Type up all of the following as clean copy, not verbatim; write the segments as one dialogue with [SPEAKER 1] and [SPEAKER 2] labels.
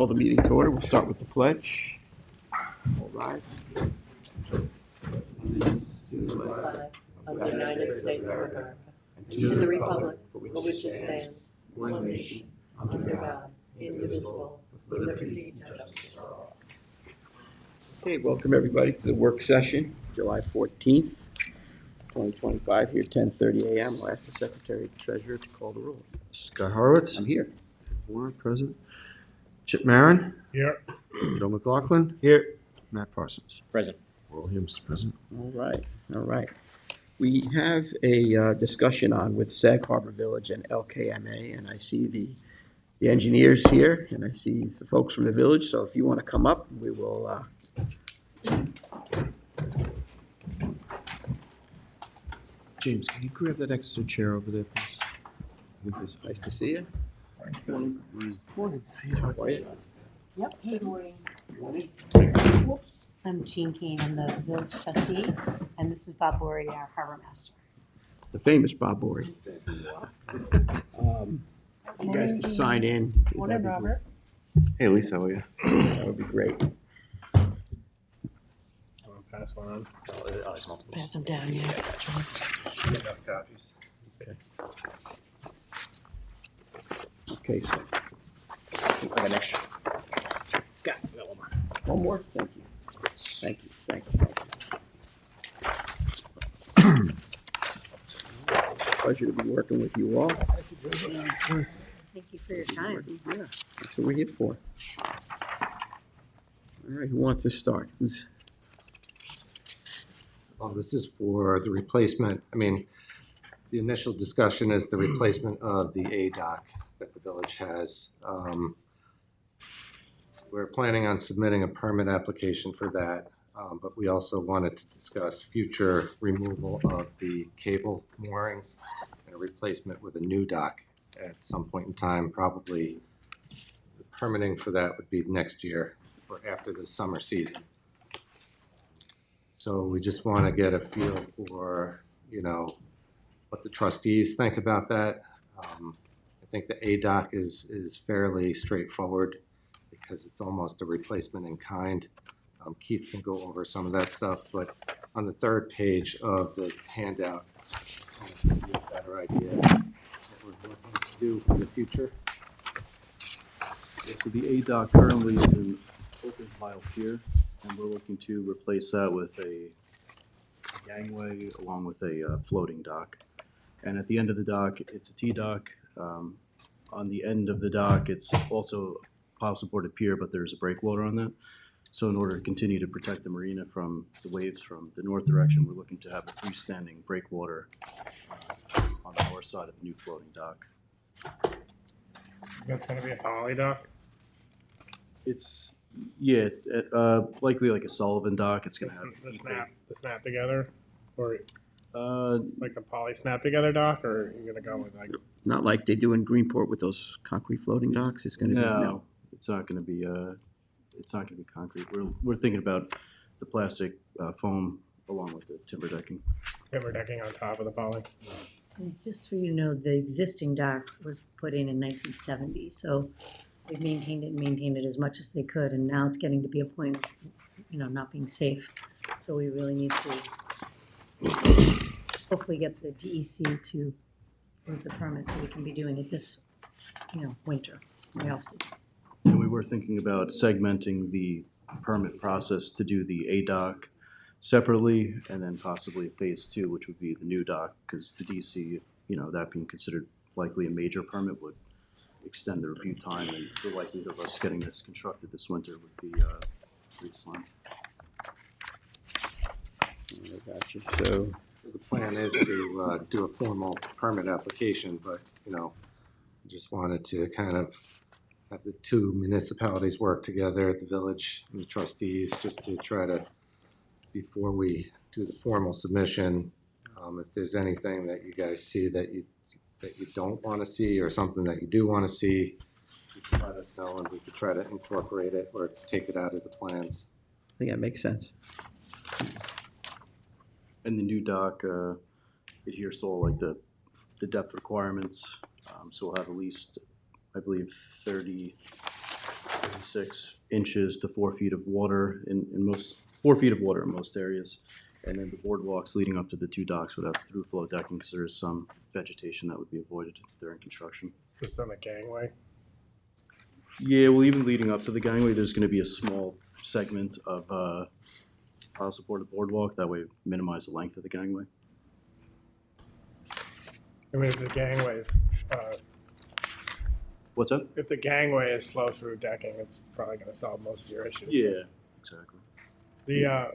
[SPEAKER 1] Call the meeting to order. We'll start with the pledge. All rise.
[SPEAKER 2] Of the United States of America, and to the republic for which it stands, one nation, under God, indivisible, with liberty and justice for all.
[SPEAKER 1] Okay, welcome everybody to the work session, July 14th, 2025, here 10:30 a.m. I'll ask the Secretary Treasurer to call the roll.
[SPEAKER 3] Scott Horowitz.
[SPEAKER 1] I'm here.
[SPEAKER 3] Warren, present. Chip Marin.
[SPEAKER 4] Here.
[SPEAKER 3] Joe McLaughlin. Here. Matt Parsons.
[SPEAKER 4] Present.
[SPEAKER 3] We're all here, Mr. President.
[SPEAKER 1] All right. We have a discussion on with Sag Harbor Village and LKMA, and I see the engineers here, and I see the folks from the village, so if you want to come up, we will...
[SPEAKER 3] James, can you grab that extra chair over there, please?
[SPEAKER 1] Nice to see you.
[SPEAKER 3] Morning.
[SPEAKER 1] How are you?
[SPEAKER 5] Yep, hey, morning. Whoops, I'm Jean Kane, I'm the village trustee, and this is Bob Borey, our harbor master.
[SPEAKER 1] The famous Bob Borey.
[SPEAKER 5] Nice to see you all.
[SPEAKER 1] You guys can sign in.
[SPEAKER 5] Morning, Robert.
[SPEAKER 3] Hey, Lisa, how are you?
[SPEAKER 1] That would be great.
[SPEAKER 4] Pass one on.
[SPEAKER 2] Pass them down, yeah.
[SPEAKER 3] Enough copies.
[SPEAKER 1] Okay, so
[SPEAKER 4] I got an extra. Scott, I got one more.
[SPEAKER 1] one more. Thank you. Pleasure to be working with you all.
[SPEAKER 5] Thank you for your time.
[SPEAKER 1] Yeah, that's what we're here for. All right, who wants to start? Who's?
[SPEAKER 6] Well, this is for the replacement. I mean, the initial discussion is the replacement of the A dock that the village has. We're planning on submitting a permit application for that, but we also wanted to discuss future removal of the cable moorings and a replacement with a new dock at some point in time. Probably the permitting for that would be next year or after the summer season. So we just want to get a feel for, what the trustees think about that. I think the A dock is fairly straightforward because it's almost a replacement in kind. Keith can go over some of that stuff, but on the third page of the handout, I'll give you a better idea of what we're looking to do for the future.
[SPEAKER 7] Yeah, so the A dock currently is an open pile pier, and we're looking to replace that with a gangway along with a floating dock. And at the end of the dock, it's a T dock. On the end of the dock, it's also a pile supported pier, but there's a breakwater on that. So in order to continue to protect the marina from the waves from the north direction, we're looking to have a freestanding breakwater on the north side of the new floating dock.
[SPEAKER 4] That's gonna be a poly dock.
[SPEAKER 7] It's, likely like a Sullivan dock. It's gonna have
[SPEAKER 4] The snap together, or
[SPEAKER 7] Uh,
[SPEAKER 4] like the poly snap together dock, or are you gonna go with like?
[SPEAKER 1] Not like they do in Greenport with those concrete floating docks. It's going to be
[SPEAKER 7] no, it's not gonna be concrete. We're thinking about the plastic foam along with the timber decking.
[SPEAKER 4] Timber decking on top of the poly.
[SPEAKER 5] And just for you to know, the existing dock was put in 1970, so they've maintained it as much as they could, and now it's getting to be a point of, not being safe. So we really need to hopefully get the DEC to approve the permit so we can be doing it this, winter, in the off-season.
[SPEAKER 7] And we were thinking about segmenting the permit process to do the A dock separately, and then possibly phase 2, which would be the new dock, because the DC, that being considered likely a major permit, would extend the review time, and the likelihood of us getting this constructed this winter would be pretty slim.
[SPEAKER 1] I got you. So
[SPEAKER 6] The plan is to do a formal permit application, but, just wanted to kind of have the two municipalities work together, the village and the trustees, just to try to, before we do the formal submission, if there's anything that you guys see that you don't want to see or something that you do want to see, you can let us know and we could try to incorporate it or take it out of the plans.
[SPEAKER 1] I think that makes sense.
[SPEAKER 7] And the new dock adheres to all like the depth requirements. So we'll have at least, I believe, 30 6 inches to 4 feet of water in most, 4 feet of water in most areas. And then the boardwalks leading up to the 2 docks would have through flow decking because there is some vegetation that would be avoided during construction.
[SPEAKER 8] Just on the gangway.
[SPEAKER 7] Yeah, well, even leading up to the gangway, there's going to be a small segment of pile supported boardwalk. That way, minimize the length of the gangway.
[SPEAKER 8] I mean, if the gangways,
[SPEAKER 7] What's up?
[SPEAKER 8] if the gangway is flow through decking, it's probably going to solve most of your issues.
[SPEAKER 7] Yeah, exactly.
[SPEAKER 8] The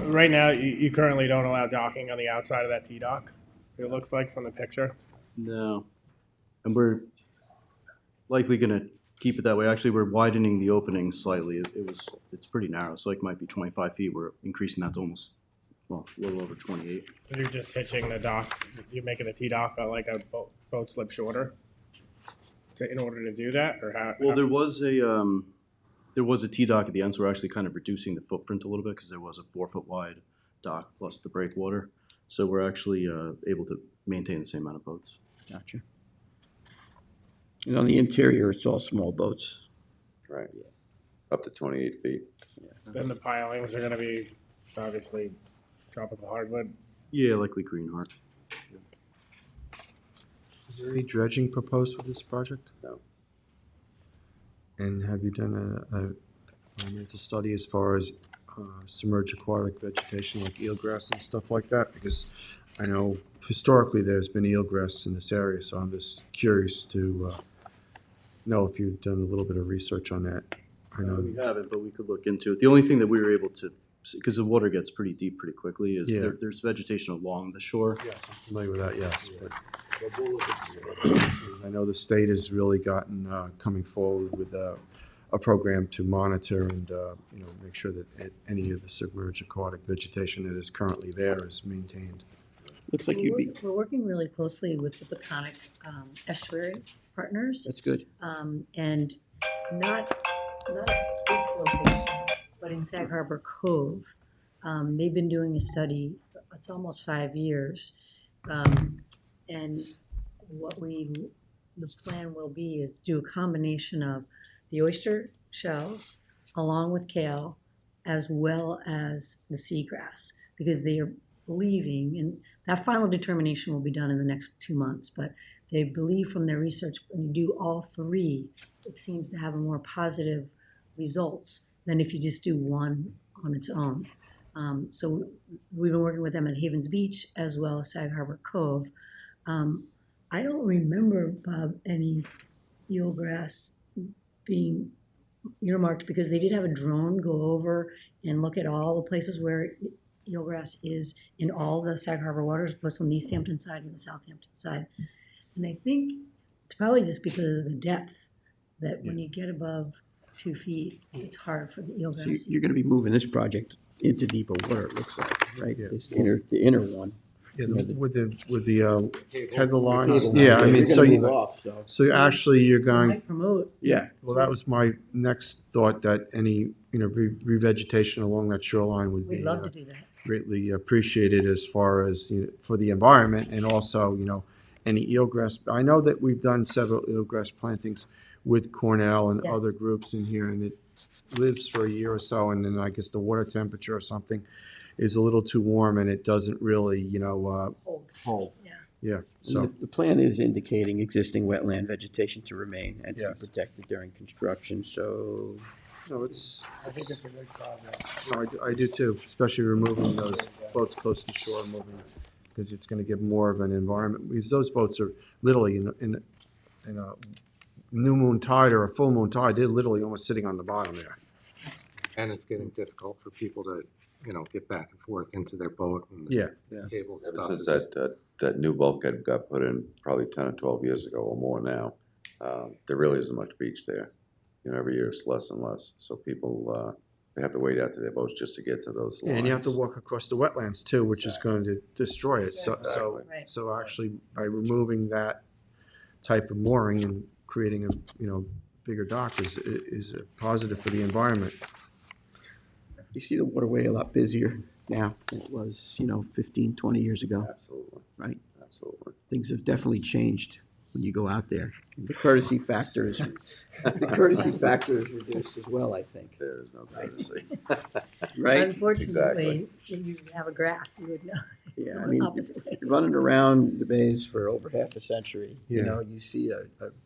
[SPEAKER 8] right now, you currently don't allow docking on the outside of that T dock. It looks like from the picture.
[SPEAKER 7] No, and we're likely going to keep it that way. Actually, we're widening the opening slightly. It's pretty narrow, so it might be 25 feet. We're increasing that to almost, well, a little over 28.
[SPEAKER 8] So you're just hitching the dock. You're making the T dock like a boat slip shorter. In order to do that, or how?
[SPEAKER 7] Well, there was a T dock at the end, so we're actually kind of reducing the footprint a little bit because there was a 4-foot wide dock plus the breakwater. So we're actually able to maintain the same amount of boats.
[SPEAKER 1] Gotcha. And on the interior, it's all small boats.
[SPEAKER 9] Right. Up to 28 feet.
[SPEAKER 8] Then the pilings are going to be obviously tropical hardwood.
[SPEAKER 7] Yeah, likely green heart.
[SPEAKER 3] Is there any dredging proposed for this project?
[SPEAKER 9] No.
[SPEAKER 3] And have you done a environmental study as far as submerged aquatic vegetation like eelgrass and stuff like that? Because I know historically there's been eelgrass in this area, so I'm just curious to know if you've done a little bit of research on that. I know.
[SPEAKER 7] We haven't, but we could look into it. The only thing that we were able to, because the water gets pretty deep pretty quickly, is
[SPEAKER 3] Yeah.
[SPEAKER 7] there's vegetation along the shore.
[SPEAKER 3] Yes, I'm familiar with that, yes. But I know the state has really gotten, coming forward with a program to monitor and, make sure that any of the submerged aquatic vegetation that is currently there is maintained.
[SPEAKER 1] Looks like you'd be,
[SPEAKER 5] We're working really closely with the Peconic Estuary Partners.
[SPEAKER 1] that's good.
[SPEAKER 5] And not at this location, but in Sag Harbor Cove. They've been doing a study, it's almost 5 years. And the plan will be is do a combination of the oyster shells along with kale as well as the seagrass, because they are believing, and that final determination will be done in the next 2 months, but they believe from their research, when you do all three, it seems to have a more positive results than if you just do one on its own. So we've been working with them at Havens Beach as well as Sag Harbor Cove. I don't remember, Bob, any eelgrass being earmarked, because they did have a drone go over and look at all the places where eelgrass is in all the Sag Harbor waters, both on the East Hampton side and the Southampton side. And I think it's probably just because of the depth that when you get above 2 feet, it's hard for the
[SPEAKER 1] So
[SPEAKER 5] eelgrass.
[SPEAKER 1] you're going to be moving this project into deeper water, it looks like, right?
[SPEAKER 3] Yeah.
[SPEAKER 1] This the inner one.
[SPEAKER 3] Yeah,
[SPEAKER 1] Yeah,
[SPEAKER 3] with the tether lines,
[SPEAKER 1] Cable
[SPEAKER 3] yeah,
[SPEAKER 1] line.
[SPEAKER 3] I mean,
[SPEAKER 1] You're
[SPEAKER 3] so
[SPEAKER 1] gonna move
[SPEAKER 3] you,
[SPEAKER 1] off, so.
[SPEAKER 3] so actually you're
[SPEAKER 5] I
[SPEAKER 3] going,
[SPEAKER 5] might promote.
[SPEAKER 1] Yeah,
[SPEAKER 3] well, that was my next thought, that any, revegetation along that shoreline would
[SPEAKER 5] We'd
[SPEAKER 3] be
[SPEAKER 5] love to do that.
[SPEAKER 3] greatly appreciated as far as, for the environment, and also, any eelgrass. I know that we've done several eelgrass plantings with Cornell and
[SPEAKER 5] Yes.
[SPEAKER 3] other groups in here, and it lives for a year or so, and then I guess the water temperature or something is a little too warm, and it doesn't really, hold.
[SPEAKER 5] Yeah.
[SPEAKER 3] Yeah,
[SPEAKER 1] so
[SPEAKER 3] so,
[SPEAKER 1] the plan is indicating existing wetland vegetation to remain and to
[SPEAKER 3] Yes.
[SPEAKER 1] be protected during construction, so
[SPEAKER 3] no, it's,
[SPEAKER 8] I think it's a good project.
[SPEAKER 3] no, I do too, especially removing those boats close to shore, moving, because it's gonna give more of an environment, because those boats are literally in a new moon tide or a full moon tide, they're literally almost sitting on the bottom there.
[SPEAKER 6] And it's getting difficult for people to, get back and forth into their boat and the
[SPEAKER 3] Yeah,
[SPEAKER 6] cable
[SPEAKER 9] Ever
[SPEAKER 6] stuff.
[SPEAKER 9] since
[SPEAKER 6] is just-
[SPEAKER 9] that new bulkhead got put in probably 10 or 12 years ago or more now, there really isn't much beach there. Every year it's less and less. So people, they have to wait out to their boats just to get to those lines.
[SPEAKER 3] and you have to walk across the wetlands too, which is going to destroy it. So,
[SPEAKER 5] Right.
[SPEAKER 3] so actually by removing that type of mooring and creating a, bigger dock is a positive for the environment.
[SPEAKER 1] you see the waterway a lot busier now than it was, 15, 20 years ago,
[SPEAKER 9] Absolutely,
[SPEAKER 1] right?
[SPEAKER 9] absolutely.
[SPEAKER 1] Things have definitely changed. when you go out there. The courtesy factor is reduced as well, I think,
[SPEAKER 9] There is no courtesy.
[SPEAKER 1] right?
[SPEAKER 5] Unfortunately, if you have a graph, you would know.
[SPEAKER 1] Yeah, I
[SPEAKER 5] Going
[SPEAKER 1] mean,
[SPEAKER 5] opposite ways.
[SPEAKER 1] running around the bays for over half a century, you
[SPEAKER 3] Yeah.
[SPEAKER 1] know, you see a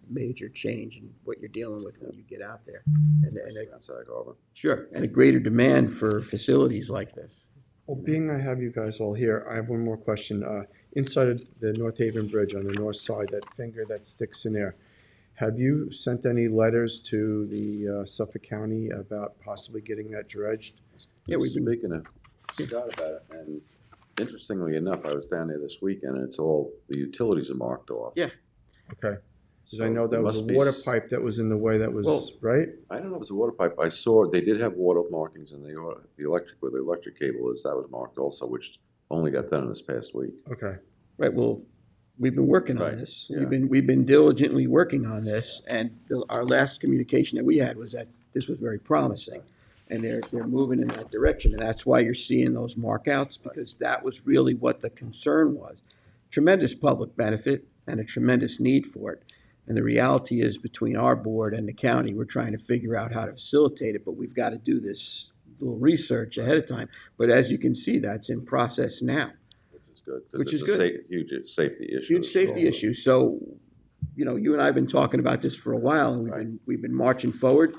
[SPEAKER 1] major change in what you're dealing with when you get out there. And
[SPEAKER 9] Outside Harbor.
[SPEAKER 1] sure, and a greater demand for facilities like this.
[SPEAKER 3] Well, being I have you guys all here, I have one more question. Inside of the North Haven Bridge on the north side, that finger that sticks in there, have you sent any letters to the Suffolk County about possibly getting that dredged?
[SPEAKER 1] Yeah, we've been,
[SPEAKER 9] Speaking of Scott about it, and interestingly enough, I was down there this weekend, and it's all, the utilities are marked off.
[SPEAKER 1] Yeah.
[SPEAKER 3] Okay, because I
[SPEAKER 9] So
[SPEAKER 3] know
[SPEAKER 9] there
[SPEAKER 3] that was a
[SPEAKER 9] must be
[SPEAKER 3] water
[SPEAKER 9] s-
[SPEAKER 3] pipe that was in the way that
[SPEAKER 1] Well-
[SPEAKER 3] was, right?
[SPEAKER 9] I don't know if it was a water pipe. I saw, they did have water markings in the electric, where the electric cable is, that was marked also, which only got done this past week.
[SPEAKER 3] Okay,
[SPEAKER 1] right, well, we've been working on
[SPEAKER 9] Right,
[SPEAKER 1] this.
[SPEAKER 9] yeah.
[SPEAKER 1] We've been diligently working on this, and our last communication that we had was that this was very promising. And they're moving in that direction, and that's why you're seeing those markouts, because that was really what the concern was. Tremendous public benefit and a tremendous need for it. And the reality is, between our board and the county, we're trying to figure out how to facilitate it, but we've got to do this little research ahead of time. But as you can see, that's in process now.
[SPEAKER 9] Which is good,
[SPEAKER 1] Which
[SPEAKER 9] because
[SPEAKER 1] is
[SPEAKER 9] it's a
[SPEAKER 1] good.
[SPEAKER 9] huge safety issue.
[SPEAKER 1] Huge safety issue. So, you know, you and I have been talking about this for a while, and
[SPEAKER 9] Right.
[SPEAKER 1] we've been marching forward,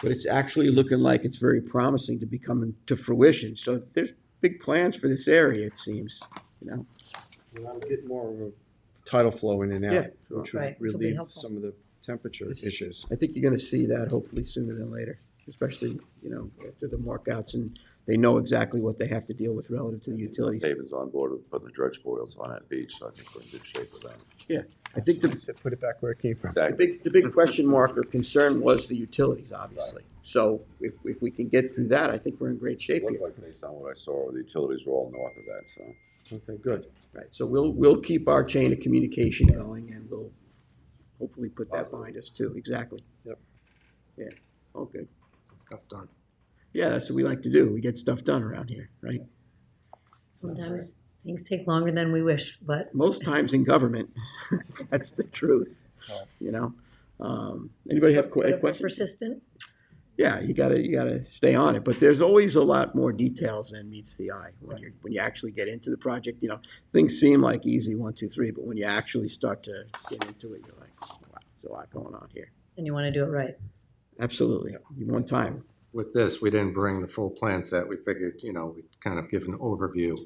[SPEAKER 1] but it's actually looking like it's very promising to be coming to fruition. So there's big plans for this area, it seems, you know?
[SPEAKER 3] well, that'll get more of a tidal flow in and
[SPEAKER 1] Yeah,
[SPEAKER 3] out,
[SPEAKER 1] sure.
[SPEAKER 3] which would
[SPEAKER 5] Right, which will be
[SPEAKER 3] relieve
[SPEAKER 5] helpful.
[SPEAKER 3] some of the temperature
[SPEAKER 1] This-
[SPEAKER 3] issues.
[SPEAKER 1] I think you're gonna see that hopefully sooner than later, especially, you know, after the markouts, and they know exactly what they have to deal with relative to the utilities.
[SPEAKER 9] Haven's on board with putting the dredge spoils on that beach, so I think we're in good shape with that.
[SPEAKER 1] I think
[SPEAKER 3] I said, put it back where it came from.
[SPEAKER 9] Exactly.
[SPEAKER 1] the big question mark or concern was the utilities, obviously. So if we can get through that, I think we're in great shape
[SPEAKER 9] Looked
[SPEAKER 1] here.
[SPEAKER 9] like based on what I saw, the utilities were all north of that, so.
[SPEAKER 3] Okay, good.
[SPEAKER 1] Right, so we'll keep our chain of communication going, and we'll hopefully put that behind us too, exactly.
[SPEAKER 3] Yep.
[SPEAKER 1] Yeah, oh, good.
[SPEAKER 6] Some stuff done.
[SPEAKER 1] Yeah, that's what we like to do, we get stuff done around here, right?
[SPEAKER 5] Sometimes things take longer than we wish, but
[SPEAKER 1] Most times in government, that's the truth, you know? Anybody have
[SPEAKER 5] if we're
[SPEAKER 1] questions?
[SPEAKER 5] persistent.
[SPEAKER 1] Yeah, you gotta stay on it, but there's always a lot more details than meets the eye when you actually get into the project. You know, things seem like easy, 1, 2, 3, but when you actually start to get into it, you're like, wow, there's a lot going on here.
[SPEAKER 5] And you want to do it right.
[SPEAKER 1] Absolutely, one time.
[SPEAKER 6] With this, we didn't bring the full plan set. We figured, you know, we'd kind of give an overview.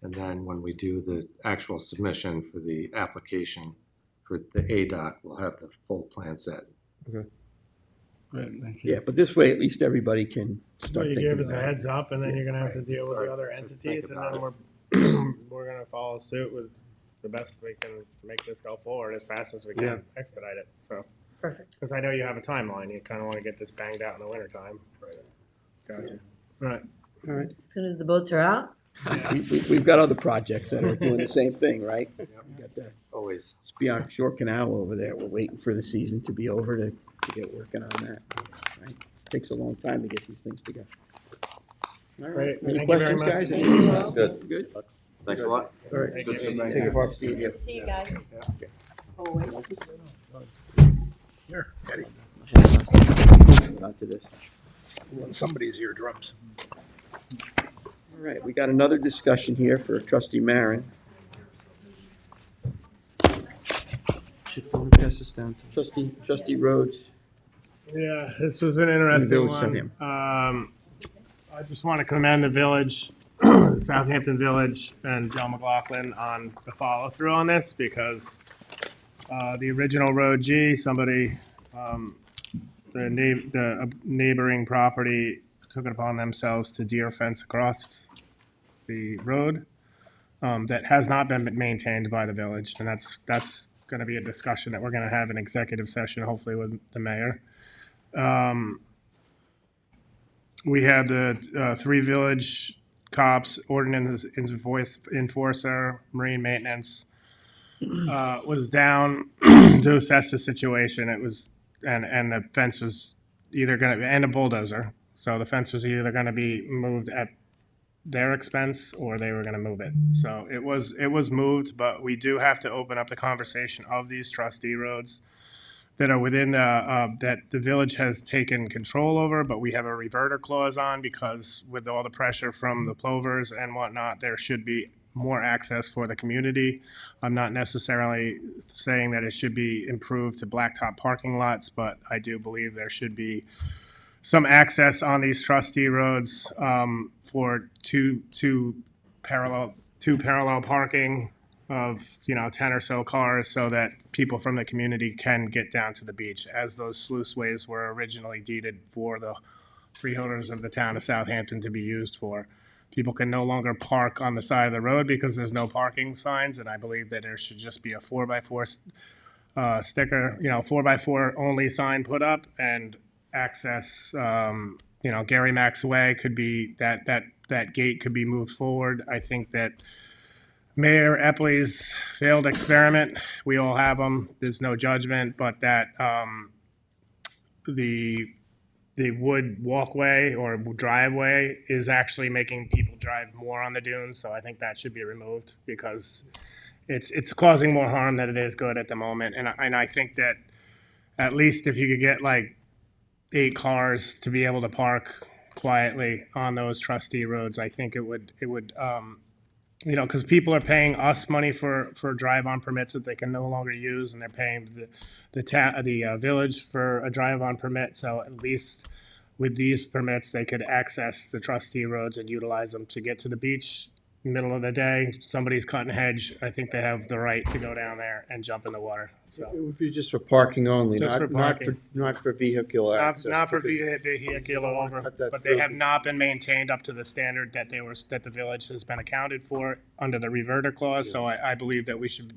[SPEAKER 6] And then when we do the actual submission for the application for the ADOT, we'll have the full plan set.
[SPEAKER 1] Yeah, but this way, at least everybody can
[SPEAKER 8] So
[SPEAKER 1] start
[SPEAKER 8] you
[SPEAKER 1] thinking
[SPEAKER 8] give us a
[SPEAKER 1] about it.
[SPEAKER 8] heads up, and then you're gonna have to
[SPEAKER 6] Right.
[SPEAKER 8] deal with the
[SPEAKER 6] Start
[SPEAKER 8] other
[SPEAKER 6] to think
[SPEAKER 8] entities, and
[SPEAKER 6] about
[SPEAKER 8] then we're gonna follow suit with the best we can make this go forward as fast as we can,
[SPEAKER 3] Yeah.
[SPEAKER 8] expedite it, so.
[SPEAKER 5] Perfect.
[SPEAKER 8] Because I know you have a timeline, you kind of want to get this banged out in the wintertime. Gotcha. Right.
[SPEAKER 3] All right,
[SPEAKER 5] As soon as the boats are out,
[SPEAKER 1] We've got other projects that are doing the same thing, right? We got the
[SPEAKER 6] Always.
[SPEAKER 1] Spion Shore Canal over there. We're waiting for the season to be over to get working on that. Right? Takes a long time to get these things together. All right.
[SPEAKER 8] Great.
[SPEAKER 1] Any
[SPEAKER 8] Thank you very
[SPEAKER 1] questions,
[SPEAKER 8] much.
[SPEAKER 1] guys?
[SPEAKER 5] Thank you.
[SPEAKER 9] That's good.
[SPEAKER 1] Good.
[SPEAKER 9] Thanks a lot.
[SPEAKER 1] All right.
[SPEAKER 8] Thank you.
[SPEAKER 1] Take it, Barb. See you.
[SPEAKER 2] See you guys. Always.
[SPEAKER 8] Here.
[SPEAKER 1] Onto this.
[SPEAKER 8] Somebody's eardrums.
[SPEAKER 1] All right, we got another discussion here for trustee Marin.
[SPEAKER 3] should pass this down to.
[SPEAKER 1] Trustee Rhodes.
[SPEAKER 8] Yeah, this was an interesting
[SPEAKER 1] Village
[SPEAKER 8] one.
[SPEAKER 1] Southampton.
[SPEAKER 8] I just want to commend the village, Southampton Village and Joe McLaughlin on the follow through on this because the original Road G, somebody, the neighboring property took it upon themselves to deer fence across the road that has not been maintained by the village, and that's going to be a discussion that we're going to have in executive session, hopefully with the mayor. We had the 3 village cops, ordinance enforcer, marine maintenance, was down to assess the situation. It was, and the fence was either going to, and a bulldozer. So the fence was either going to be moved at their expense or they were gonna move it. So it was moved, but we do have to open up the conversation of these trustee roads that are within that the village has taken control over, but we have a reverter clause on because with all the pressure from the plovers and whatnot, there should be more access for the community. I'm not necessarily saying that it should be improved to blacktop parking lots, but I do believe there should be some access on these trustee roads for two parallel parking of 10 or so cars so that people from the community can get down to the beach, as those sluiceways were originally deeded for the freeholders of the town of Southampton to be used for. People can no longer park on the side of the road because there's no parking signs, and I believe that there should just be a 4x4 sticker, 4x4 only sign put up, and access, Gary Mack's Way could be, that gate could be moved forward. I think that Mayor Epley's failed experiment, we all have them, there's no judgment, but that the wood walkway or driveway is actually making people drive more on the dunes, so I think that should be removed because it's causing more harm than it is good at the moment. And I think that at least if you could get like 8 cars to be able to park quietly on those trustee roads, I think it would because people are paying us money for drive-on permits that they can no longer use, and they're paying the village for a drive-on permit. So at least with these permits, they could access the trustee roads and utilize them to get to the beach. Middle of the day, somebody's cutting hedge. I think they have the right to go down there and jump in the water. So
[SPEAKER 3] It would be just for parking only,
[SPEAKER 8] Just for parking.
[SPEAKER 3] not for vehicular access.
[SPEAKER 8] not for
[SPEAKER 3] because-
[SPEAKER 8] vehicular over,
[SPEAKER 3] Cut that
[SPEAKER 8] but they
[SPEAKER 3] through.
[SPEAKER 8] have not been maintained up to the standard that the village has been accounted for under the reverter clause. So I believe that we should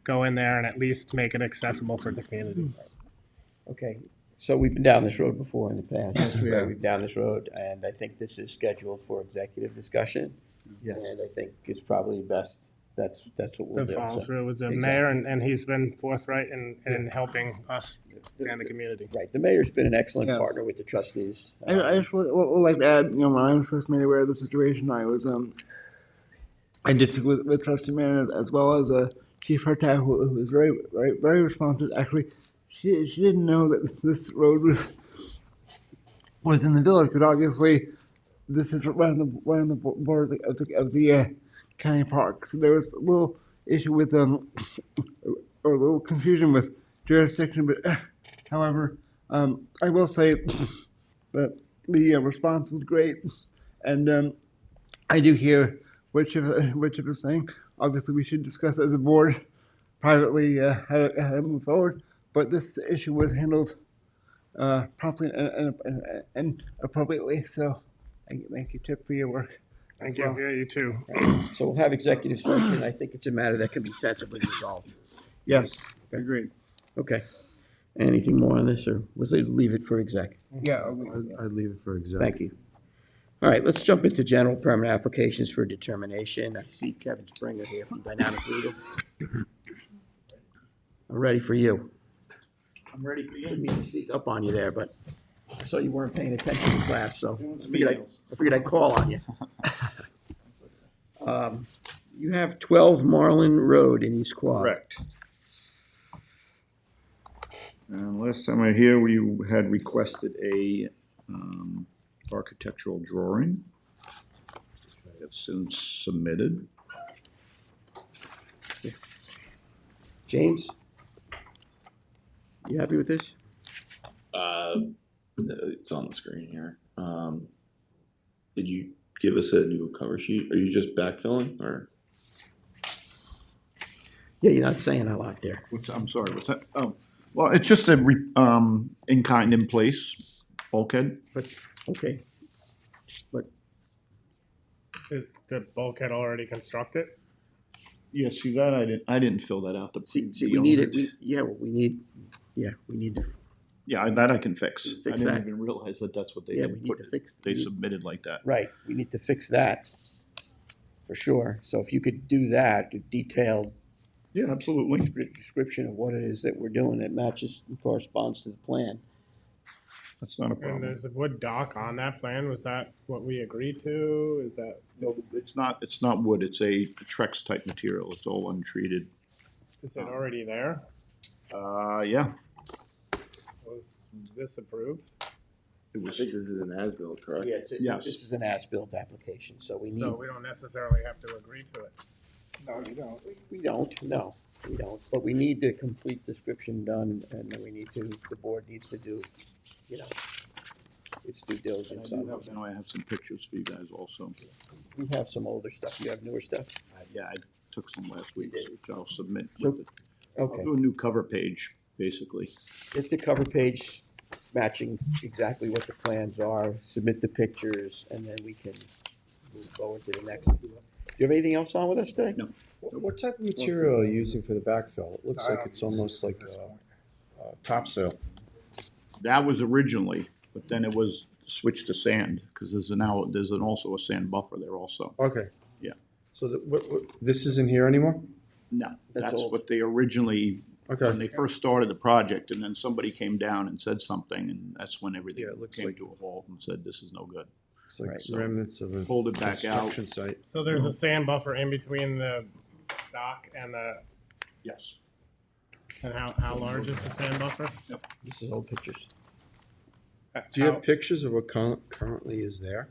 [SPEAKER 8] go in there and at least make it accessible for the community.
[SPEAKER 1] Okay, so we've been down this road before in the past.
[SPEAKER 3] Yes, we have.
[SPEAKER 1] We've down this road, and I think this is scheduled for executive discussion.
[SPEAKER 3] Yes.
[SPEAKER 1] And I think it's probably best, that's what we'll
[SPEAKER 8] To
[SPEAKER 1] do.
[SPEAKER 8] follow
[SPEAKER 1] So-
[SPEAKER 8] through with the
[SPEAKER 1] Exactly.
[SPEAKER 8] mayor, and he's been forthright in helping us and the community.
[SPEAKER 1] Right, the mayor's been an excellent
[SPEAKER 10] Yes.
[SPEAKER 1] partner with the trustees.
[SPEAKER 10] I just would like to add, when I was first made aware of the situation, I was, I did speak with Trustee Mann as well as Chief Hartag, who was very responsive. Actually, she didn't know that this road was in the village, but obviously this is right on the border of the county park. So there was a little issue with or a little confusion with jurisdiction, but however, I will say that the response was great, and I do hear what Chip is saying. Obviously, we should discuss as a board privately how to move forward, but this issue was handled promptly and appropriately. So, thank you, Chip, for your work.
[SPEAKER 8] Thank
[SPEAKER 10] as
[SPEAKER 8] you.
[SPEAKER 10] well.
[SPEAKER 8] Yeah, you too.
[SPEAKER 1] So we'll have executive session. I think it's a matter that can be sensibly resolved.
[SPEAKER 10] Yes, agreed.
[SPEAKER 1] Okay. Anything more on this, or was it leave it for exec?
[SPEAKER 10] Yeah.
[SPEAKER 3] I'd leave it for exec.
[SPEAKER 1] Thank you. All right, let's jump into general permit applications for determination. I see Kevin Springer here from Dynamic Legal. I'm ready for you.
[SPEAKER 11] I'm ready for
[SPEAKER 1] Didn't
[SPEAKER 11] you.
[SPEAKER 1] mean to sneak up on you there, but I saw you weren't paying attention to class, so I figured I'd call on you. You have 12 Marlin Road in East Quad.
[SPEAKER 11] Correct. And last time I was here, we had requested a architectural drawing. I have since submitted.
[SPEAKER 1] James? You happy with this?
[SPEAKER 12] It's on the screen here. Did you give us a new cover sheet? Are you just backfilling or?
[SPEAKER 1] Yeah, you're not saying a lot there.
[SPEAKER 11] I'm sorry, what's that? Oh, well, it's just a in kind in place bulkhead.
[SPEAKER 1] But, okay. But,
[SPEAKER 8] Is the bulkhead already constructed?
[SPEAKER 11] Yeah, see that? I didn't fill that out.
[SPEAKER 1] see, we need it, we need to,
[SPEAKER 11] Yeah, that I can fix.
[SPEAKER 1] Fix
[SPEAKER 11] I didn't
[SPEAKER 1] that.
[SPEAKER 11] even realize that that's what they
[SPEAKER 1] yeah, we
[SPEAKER 11] had
[SPEAKER 1] need
[SPEAKER 11] put.
[SPEAKER 1] to fix.
[SPEAKER 11] They submitted like that.
[SPEAKER 1] Right, we need to fix that, for sure. So if you could do that, a detailed
[SPEAKER 11] Yeah, absolutely.
[SPEAKER 1] description of what it is that we're doing that matches and corresponds to the plan.
[SPEAKER 11] That's not a
[SPEAKER 8] And
[SPEAKER 11] problem.
[SPEAKER 8] there's a wood dock on that plan. Was that what we agreed to? Is that,
[SPEAKER 11] No, it's not wood, it's a Trex type material, it's all untreated.
[SPEAKER 8] is it already there?
[SPEAKER 11] Yeah,
[SPEAKER 8] Was this approved?
[SPEAKER 11] it was,
[SPEAKER 12] this is an as-built, correct?
[SPEAKER 1] Yeah,
[SPEAKER 11] Yes.
[SPEAKER 1] this is an as-built application, so we need.
[SPEAKER 8] So we don't necessarily have to agree to it.
[SPEAKER 1] No, you don't. We don't, no, we don't, but we need the complete description done, and then we need to, the board needs to do, you know, its due diligence on those.
[SPEAKER 11] I have some pictures for you guys also.
[SPEAKER 1] We have some older stuff, you have newer stuff?
[SPEAKER 11] Yeah, I took some last week,
[SPEAKER 1] did.
[SPEAKER 11] which I'll submit.
[SPEAKER 1] So-
[SPEAKER 11] with the-
[SPEAKER 1] Okay,
[SPEAKER 11] I'll do a new cover page, basically.
[SPEAKER 1] get the cover page matching exactly what the plans are, submit the pictures, and then we can move forward to the next. Do you have anything else on with us today?
[SPEAKER 11] No.
[SPEAKER 3] What type of material are you using for the backfill? It looks like it's almost like topsoil.
[SPEAKER 11] That was originally, but then it was switched to sand, because there's also a sand buffer there also.
[SPEAKER 3] Okay.
[SPEAKER 11] Yeah.
[SPEAKER 3] So this isn't here anymore?
[SPEAKER 11] No,
[SPEAKER 1] That's
[SPEAKER 11] that's
[SPEAKER 1] old.
[SPEAKER 11] what they originally, when
[SPEAKER 3] Okay.
[SPEAKER 11] they first started the project, and then somebody came down and said something, and that's when everything
[SPEAKER 3] Yeah, it looks
[SPEAKER 11] came
[SPEAKER 3] like-
[SPEAKER 11] to a halt and said, this is no good.
[SPEAKER 3] It's like
[SPEAKER 1] Right.
[SPEAKER 3] remnants of a
[SPEAKER 11] Pulled it back out.
[SPEAKER 3] construction site.
[SPEAKER 8] So there's a sand buffer in between the dock and
[SPEAKER 11] Yes.
[SPEAKER 8] and how large is the sand buffer?
[SPEAKER 1] This is old pictures.
[SPEAKER 3] Do you
[SPEAKER 8] How-
[SPEAKER 3] have pictures of what currently is there?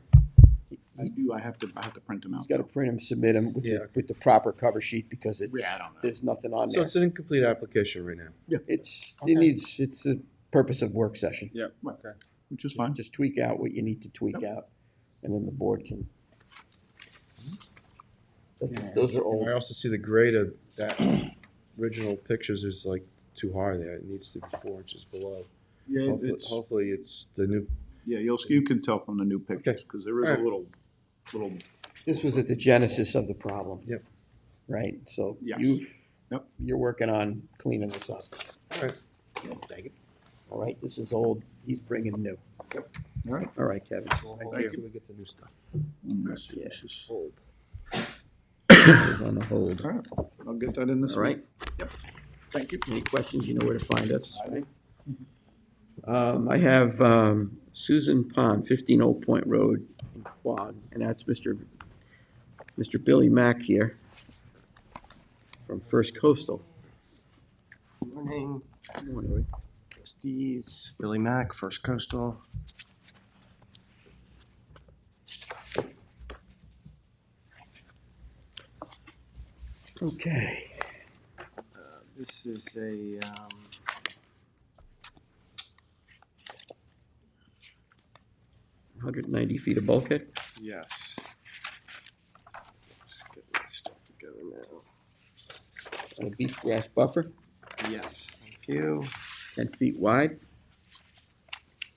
[SPEAKER 11] I do, I have to print them
[SPEAKER 1] You
[SPEAKER 11] out.
[SPEAKER 1] gotta print them, submit them with
[SPEAKER 3] Yeah.
[SPEAKER 1] with the proper cover sheet, because it's,
[SPEAKER 11] Yeah, I don't know.
[SPEAKER 1] there's nothing on
[SPEAKER 3] So
[SPEAKER 1] there.
[SPEAKER 3] it's an incomplete application right now.
[SPEAKER 1] It's a purpose of work session.
[SPEAKER 11] Which is fine.
[SPEAKER 1] Just tweak out what you need to tweak out, and then the board can. Those are old.
[SPEAKER 3] I also see the grade of that original pictures is like too high there. It needs to be 4 inches below.
[SPEAKER 11] Yeah,
[SPEAKER 3] Hopefully it's the new,
[SPEAKER 11] yeah, you can tell from the new pictures, because there is a
[SPEAKER 3] Alright.
[SPEAKER 11] little,
[SPEAKER 1] This was at the genesis of the problem.
[SPEAKER 3] Yep.
[SPEAKER 1] Right, so
[SPEAKER 11] Yes. Yep.
[SPEAKER 1] you're working on cleaning this up.
[SPEAKER 3] Alright.
[SPEAKER 1] All right, this is old, he's bringing new.
[SPEAKER 11] all right.
[SPEAKER 1] All right, Kevin.
[SPEAKER 3] thank you. We get the new stuff.
[SPEAKER 1] Yeah.
[SPEAKER 11] This is-
[SPEAKER 1] It's on the hold.
[SPEAKER 11] All right, I'll get that in this
[SPEAKER 1] All right,
[SPEAKER 11] Thank you.
[SPEAKER 1] any questions, you know where to find us. I have Susan Pond, 15 Old Point Road in Quad, and that's Mr. Billy Mack here from First Coastal.
[SPEAKER 4] Morning,
[SPEAKER 1] Good morning.
[SPEAKER 4] trustees, Billy Mack, First Coastal.
[SPEAKER 1] Okay,
[SPEAKER 4] This is a,
[SPEAKER 1] 190 feet of bulkhead.
[SPEAKER 4] yes. Just get my stuff together now.
[SPEAKER 1] And a beach grass buffer,
[SPEAKER 4] Yes, thank you.
[SPEAKER 1] 10 feet wide,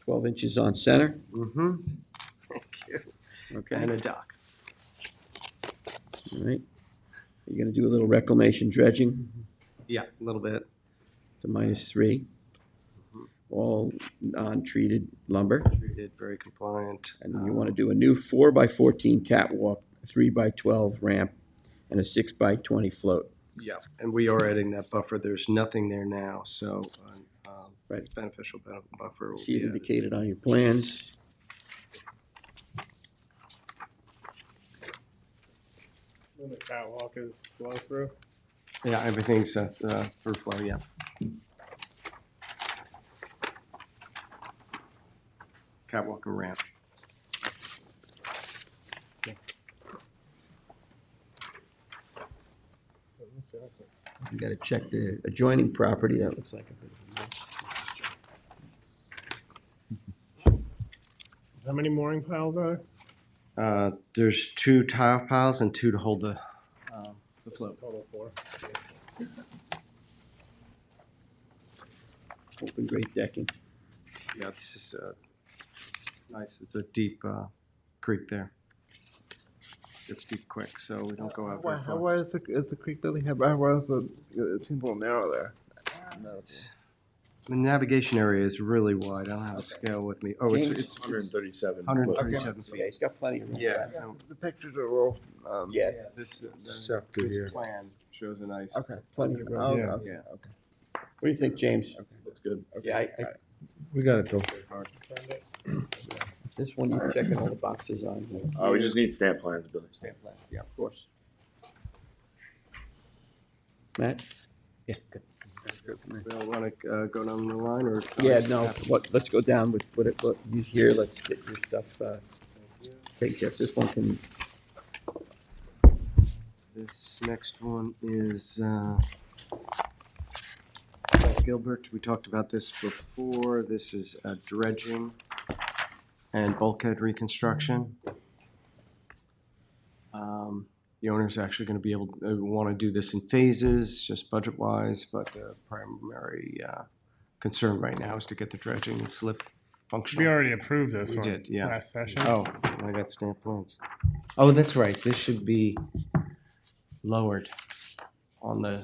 [SPEAKER 1] 12 inches on center.
[SPEAKER 4] Mm-hmm. Thank you.
[SPEAKER 1] Okay,
[SPEAKER 4] And
[SPEAKER 1] all
[SPEAKER 4] a dock.
[SPEAKER 1] right. You're gonna do a little reclamation dredging
[SPEAKER 4] Yeah, a little bit.
[SPEAKER 1] to -3. All non-treated lumber.
[SPEAKER 4] Treated, very compliant.
[SPEAKER 1] And then you want to do a new 4x14 catwalk, a 3x12 ramp, and a 6x20 float.
[SPEAKER 4] Yeah, and we are adding that buffer. There's nothing there now, so
[SPEAKER 1] Right.
[SPEAKER 4] beneficial buffer will
[SPEAKER 1] See it
[SPEAKER 4] be added.
[SPEAKER 1] indicated on your plans.
[SPEAKER 8] When the catwalk is flow through?
[SPEAKER 4] Yeah, everything's through flow, yeah. Catwalk and ramp.
[SPEAKER 1] You got to check the adjoining property. That looks like a bit of a mess.
[SPEAKER 8] How many mooring piles are
[SPEAKER 4] There's 2 tile piles and 2 to hold the
[SPEAKER 8] there?
[SPEAKER 4] float.
[SPEAKER 8] Total 4.
[SPEAKER 1] Open grate decking.
[SPEAKER 4] Yeah, this is it's nice. It's a deep creek there. It's deep quick, so we don't go out very
[SPEAKER 10] How
[SPEAKER 4] far.
[SPEAKER 10] wide is the creek that they have? How wide is it seems a little narrow there.
[SPEAKER 4] The navigation area is really wide. I don't have a scale with me. Oh,
[SPEAKER 1] James?
[SPEAKER 4] it's
[SPEAKER 12] 137.
[SPEAKER 4] 137
[SPEAKER 1] Yeah,
[SPEAKER 4] feet.
[SPEAKER 1] he's got plenty of room.
[SPEAKER 4] Yeah.
[SPEAKER 10] The pictures are a little.
[SPEAKER 1] Yeah,
[SPEAKER 3] Septic
[SPEAKER 4] This
[SPEAKER 3] here.
[SPEAKER 4] plan shows a nice.
[SPEAKER 1] okay, plenty of room.
[SPEAKER 10] Oh,
[SPEAKER 4] Yeah.
[SPEAKER 10] okay.
[SPEAKER 1] What do you think, James?
[SPEAKER 12] Looks good.
[SPEAKER 1] Yeah,
[SPEAKER 3] We got it, Bill.
[SPEAKER 1] This one, you're checking all the boxes on here.
[SPEAKER 12] Oh, we just need stamp plans, Billy.
[SPEAKER 1] Stamp plans, yeah, of course. Matt?
[SPEAKER 3] Yeah, good.
[SPEAKER 4] We all want to go down the line, or?
[SPEAKER 1] Yeah, no, let's go down with what you hear, let's get your stuff, take this one can,
[SPEAKER 4] This next one is Gilbert. We talked about this before. This is dredging and bulkhead reconstruction. The owner's actually going to be able to want to do this in phases, just budget-wise, but the primary concern right now is to get the dredging and slip functional.
[SPEAKER 8] We already approved this
[SPEAKER 4] We
[SPEAKER 8] one
[SPEAKER 4] did, yeah.
[SPEAKER 8] last session.
[SPEAKER 4] Oh, I got stamp plans. Oh, that's right. This should be lowered on the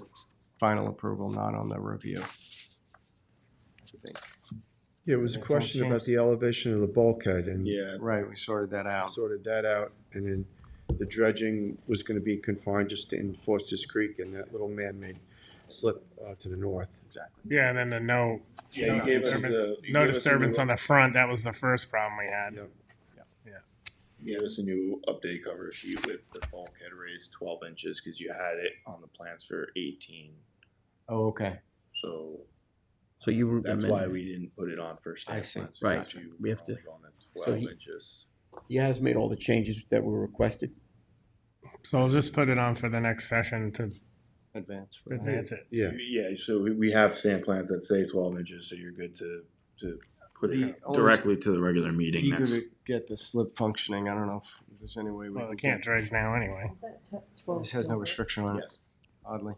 [SPEAKER 4] final approval, not on the review. I think.
[SPEAKER 3] Yeah, it was a
[SPEAKER 4] Anything
[SPEAKER 3] question about
[SPEAKER 4] changed?
[SPEAKER 3] the elevation of the bulkhead, and
[SPEAKER 12] Yeah.
[SPEAKER 4] Right, we sorted that out.
[SPEAKER 3] sorted that out, and then the dredging was gonna be confined just to in Foster's Creek and that little man-made slip to the north.
[SPEAKER 4] Exactly.
[SPEAKER 8] Yeah, and then the no
[SPEAKER 12] Yeah, you gave us
[SPEAKER 8] disturbance,
[SPEAKER 12] the- you
[SPEAKER 8] no
[SPEAKER 12] gave us the
[SPEAKER 8] disturbance
[SPEAKER 12] new-
[SPEAKER 8] on the front. That was the first problem we had.
[SPEAKER 3] Yep.
[SPEAKER 12] You gave us a new update cover sheet with the bulkhead raised 12 inches because you had it on the plans for 18.
[SPEAKER 4] Oh, okay.
[SPEAKER 12] So
[SPEAKER 1] so you
[SPEAKER 12] that's why
[SPEAKER 1] amended it.
[SPEAKER 12] we didn't put it on for stamp
[SPEAKER 4] see.
[SPEAKER 12] plans.
[SPEAKER 1] Right.
[SPEAKER 12] because you
[SPEAKER 1] We have to-
[SPEAKER 12] only go on the
[SPEAKER 1] so
[SPEAKER 12] 12
[SPEAKER 1] he-
[SPEAKER 12] inches.
[SPEAKER 1] He has made all the changes that were requested.
[SPEAKER 8] So I'll just put it on for the next session to
[SPEAKER 4] Advance. for that.
[SPEAKER 8] advance it.
[SPEAKER 3] Yeah,
[SPEAKER 12] Yeah, so we have stamp plans that say 12 inches, so you're good to put
[SPEAKER 4] The
[SPEAKER 12] it
[SPEAKER 4] owner's
[SPEAKER 12] directly to the regular meeting
[SPEAKER 4] Eager
[SPEAKER 12] next.
[SPEAKER 4] to get the slip functioning. I don't know if there's any way we
[SPEAKER 8] Well,
[SPEAKER 4] can
[SPEAKER 8] we can't
[SPEAKER 4] get.
[SPEAKER 8] dredge now anyway.
[SPEAKER 4] This has no restriction on it,
[SPEAKER 12] Yes.
[SPEAKER 4] oddly.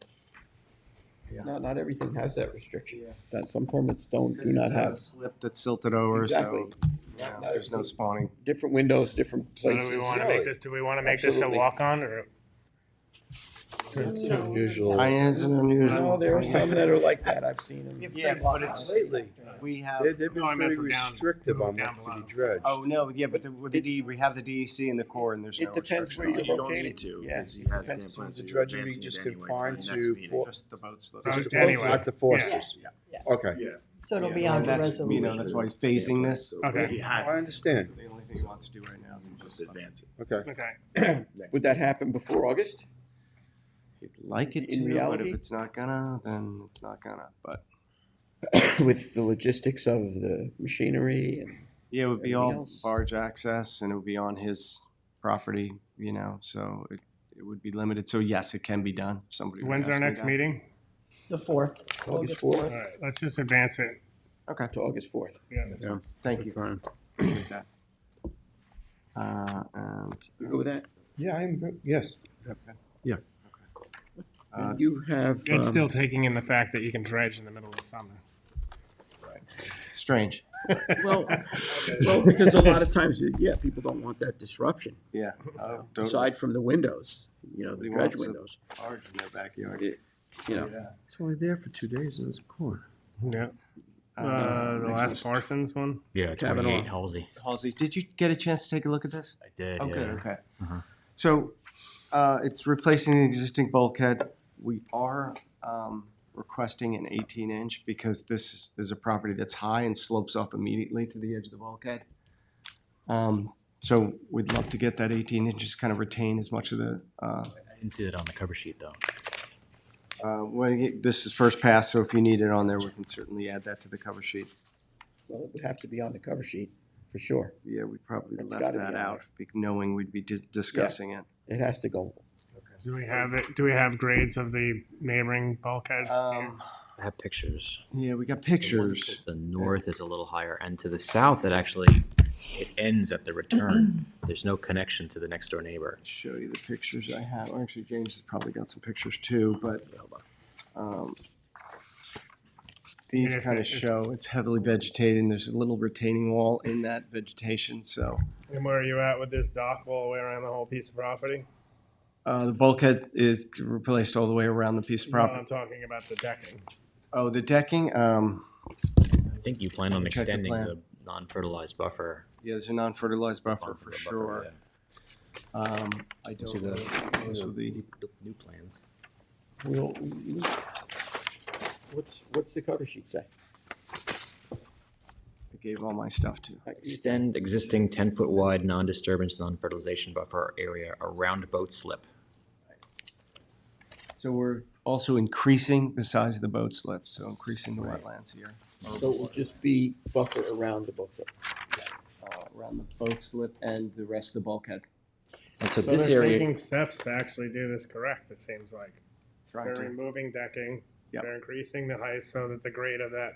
[SPEAKER 1] Not everything has that restriction. That some permits do
[SPEAKER 4] Because
[SPEAKER 1] not
[SPEAKER 4] it's a
[SPEAKER 1] have.
[SPEAKER 4] slip that's silted over,
[SPEAKER 1] Exactly.
[SPEAKER 4] so yeah, there's no spawning.
[SPEAKER 1] Different windows, different
[SPEAKER 8] So
[SPEAKER 1] places.
[SPEAKER 8] do we want to make this? Do we want to make this a
[SPEAKER 1] Absolutely.
[SPEAKER 8] walk on or?
[SPEAKER 3] it's unusual.
[SPEAKER 4] It's an unusual.
[SPEAKER 1] No, there are some that are like that, I've seen them.
[SPEAKER 4] Yeah, but it's
[SPEAKER 3] Lately,
[SPEAKER 4] we have.
[SPEAKER 3] they've been
[SPEAKER 8] No, I meant
[SPEAKER 3] pretty
[SPEAKER 8] for down-
[SPEAKER 3] restrictive on
[SPEAKER 8] down
[SPEAKER 3] what to be
[SPEAKER 8] below.
[SPEAKER 3] dredged.
[SPEAKER 4] Oh no, yeah, but with the D, we have the DEC in the core, and there's no
[SPEAKER 1] It depends
[SPEAKER 4] restriction
[SPEAKER 1] where
[SPEAKER 4] on
[SPEAKER 1] you're
[SPEAKER 4] it.
[SPEAKER 12] You don't
[SPEAKER 1] located.
[SPEAKER 12] need to,
[SPEAKER 1] Yeah.
[SPEAKER 12] because he has
[SPEAKER 1] Depends
[SPEAKER 12] stamp
[SPEAKER 1] on
[SPEAKER 12] plans,
[SPEAKER 3] the
[SPEAKER 12] so you're
[SPEAKER 3] dredging
[SPEAKER 12] advancing
[SPEAKER 3] just
[SPEAKER 12] it anyway for the
[SPEAKER 3] confined
[SPEAKER 12] next
[SPEAKER 3] to
[SPEAKER 12] meeting.
[SPEAKER 3] for-
[SPEAKER 4] Just the boat slip.
[SPEAKER 8] Just
[SPEAKER 3] Oh,
[SPEAKER 8] anyway.
[SPEAKER 3] not the Foresters.
[SPEAKER 4] Yeah.
[SPEAKER 3] Okay,
[SPEAKER 12] Yeah.
[SPEAKER 2] So it'll be
[SPEAKER 12] Yeah.
[SPEAKER 2] on
[SPEAKER 4] And
[SPEAKER 2] the
[SPEAKER 4] that's,
[SPEAKER 2] resolution.
[SPEAKER 4] that's why he's phasing this.
[SPEAKER 8] Okay.
[SPEAKER 12] He has.
[SPEAKER 3] I understand.
[SPEAKER 4] The only thing he wants to do right now is
[SPEAKER 12] Just advance it.
[SPEAKER 3] Okay.
[SPEAKER 8] Okay.
[SPEAKER 1] Would that happen before August?
[SPEAKER 4] He'd like it
[SPEAKER 1] In
[SPEAKER 4] to, but
[SPEAKER 1] reality?
[SPEAKER 4] if it's not gonna, then it's not gonna. But
[SPEAKER 1] With the logistics of the machinery and,
[SPEAKER 4] yeah, it would be
[SPEAKER 1] Everything
[SPEAKER 4] all
[SPEAKER 1] else?
[SPEAKER 4] barge access, and it would be on his property, so it would be limited. So yes, it can be done. If somebody would
[SPEAKER 8] When's
[SPEAKER 4] ask
[SPEAKER 8] our
[SPEAKER 4] me
[SPEAKER 8] next
[SPEAKER 4] that.
[SPEAKER 8] meeting?
[SPEAKER 2] The 4th.
[SPEAKER 1] August
[SPEAKER 8] All
[SPEAKER 1] 4th
[SPEAKER 8] right, let's just advance it.
[SPEAKER 4] Okay,
[SPEAKER 1] to August 4th.
[SPEAKER 8] Yeah.
[SPEAKER 4] thank
[SPEAKER 3] That's
[SPEAKER 4] you.
[SPEAKER 3] fine.
[SPEAKER 4] Appreciate that. And
[SPEAKER 1] You go with that?
[SPEAKER 3] Yeah, I'm good. Yes.
[SPEAKER 1] And you have,
[SPEAKER 8] It's still taking in the fact that you can dredge in the middle of the summer.
[SPEAKER 4] strange.
[SPEAKER 1] well, because a lot of times, yeah, people don't want that disruption.
[SPEAKER 4] Yeah. Totally.
[SPEAKER 1] Aside from the windows, the
[SPEAKER 4] Nobody
[SPEAKER 1] dredge
[SPEAKER 4] wants a
[SPEAKER 1] windows,
[SPEAKER 4] barge in their backyard.
[SPEAKER 1] you know.
[SPEAKER 3] It's only there for 2 days and it's cool.
[SPEAKER 8] Yeah. The
[SPEAKER 4] next
[SPEAKER 8] last
[SPEAKER 4] one's
[SPEAKER 8] Parsons one.
[SPEAKER 13] Yeah,
[SPEAKER 1] Kavanaugh.
[SPEAKER 13] 28 Halsey.
[SPEAKER 4] Halsey, did you get a chance to take a look at this?
[SPEAKER 13] I did.
[SPEAKER 4] Oh,
[SPEAKER 13] yeah.
[SPEAKER 4] good, okay.
[SPEAKER 13] Uh-huh.
[SPEAKER 4] So, it's replacing the existing bulkhead. We are requesting an 18-inch because this is a property that's high and slopes off immediately to the edge of the bulkhead. So we'd love to get that 18 inches, kind of retain as much of the,
[SPEAKER 13] I didn't see that on the cover sheet though.
[SPEAKER 4] this is first pass, so if you need it on there, we can certainly add that to the cover sheet.
[SPEAKER 1] Well, it would have to be on the cover sheet, for sure.
[SPEAKER 4] Yeah, we probably
[SPEAKER 1] It's
[SPEAKER 4] left
[SPEAKER 1] gotta be
[SPEAKER 4] that
[SPEAKER 1] on
[SPEAKER 4] out, knowing we'd be discussing it.
[SPEAKER 1] It has to go.
[SPEAKER 8] Do we have it? Do we have grades of the neighboring bulkheads?
[SPEAKER 13] I have pictures.
[SPEAKER 4] Yeah, we got
[SPEAKER 13] The one
[SPEAKER 4] pictures.
[SPEAKER 13] to the north is a little higher, and to the south, it ends at the return. There's no connection to the next door neighbor.
[SPEAKER 4] Show you the pictures I have. Well, actually, James has probably got some pictures too, but these
[SPEAKER 8] Yeah,
[SPEAKER 4] kind of
[SPEAKER 8] if-
[SPEAKER 4] show it's heavily vegetated, and there's a little retaining wall in that vegetation. So
[SPEAKER 8] And where are you at with this dock all the way around the whole piece of property?
[SPEAKER 4] the bulkhead is replaced all the way around the piece of
[SPEAKER 8] No,
[SPEAKER 4] property.
[SPEAKER 8] I'm talking about the decking.
[SPEAKER 4] Oh, the decking.
[SPEAKER 13] I think you plan on
[SPEAKER 4] Check the
[SPEAKER 13] extending
[SPEAKER 4] plan.
[SPEAKER 13] the non-fertilized buffer.
[SPEAKER 4] Yeah, there's a non-fertilized buffer for
[SPEAKER 13] buffer,
[SPEAKER 4] sure.
[SPEAKER 13] yeah.
[SPEAKER 4] I don't
[SPEAKER 13] See
[SPEAKER 4] know.
[SPEAKER 13] the
[SPEAKER 4] Those will be.
[SPEAKER 13] new plans.
[SPEAKER 1] What's the cover sheet say?
[SPEAKER 4] gave all my stuff to.
[SPEAKER 13] Extend existing 10-foot wide non-disturbance, non-fertilization buffer area around boat slip.
[SPEAKER 4] So we're also increasing the size of the boat slip, so increasing the wetlands here.
[SPEAKER 1] So it will just be buffer around the boat slip.
[SPEAKER 4] Around the boat slip and the rest of the bulkhead.
[SPEAKER 13] And so
[SPEAKER 8] So
[SPEAKER 13] this
[SPEAKER 8] they're
[SPEAKER 13] area,
[SPEAKER 8] taking steps to actually do this correct, it seems like.
[SPEAKER 4] Trying
[SPEAKER 8] They're
[SPEAKER 4] to,
[SPEAKER 8] removing decking,
[SPEAKER 4] Yep.
[SPEAKER 8] they're increasing the height so that the grade of that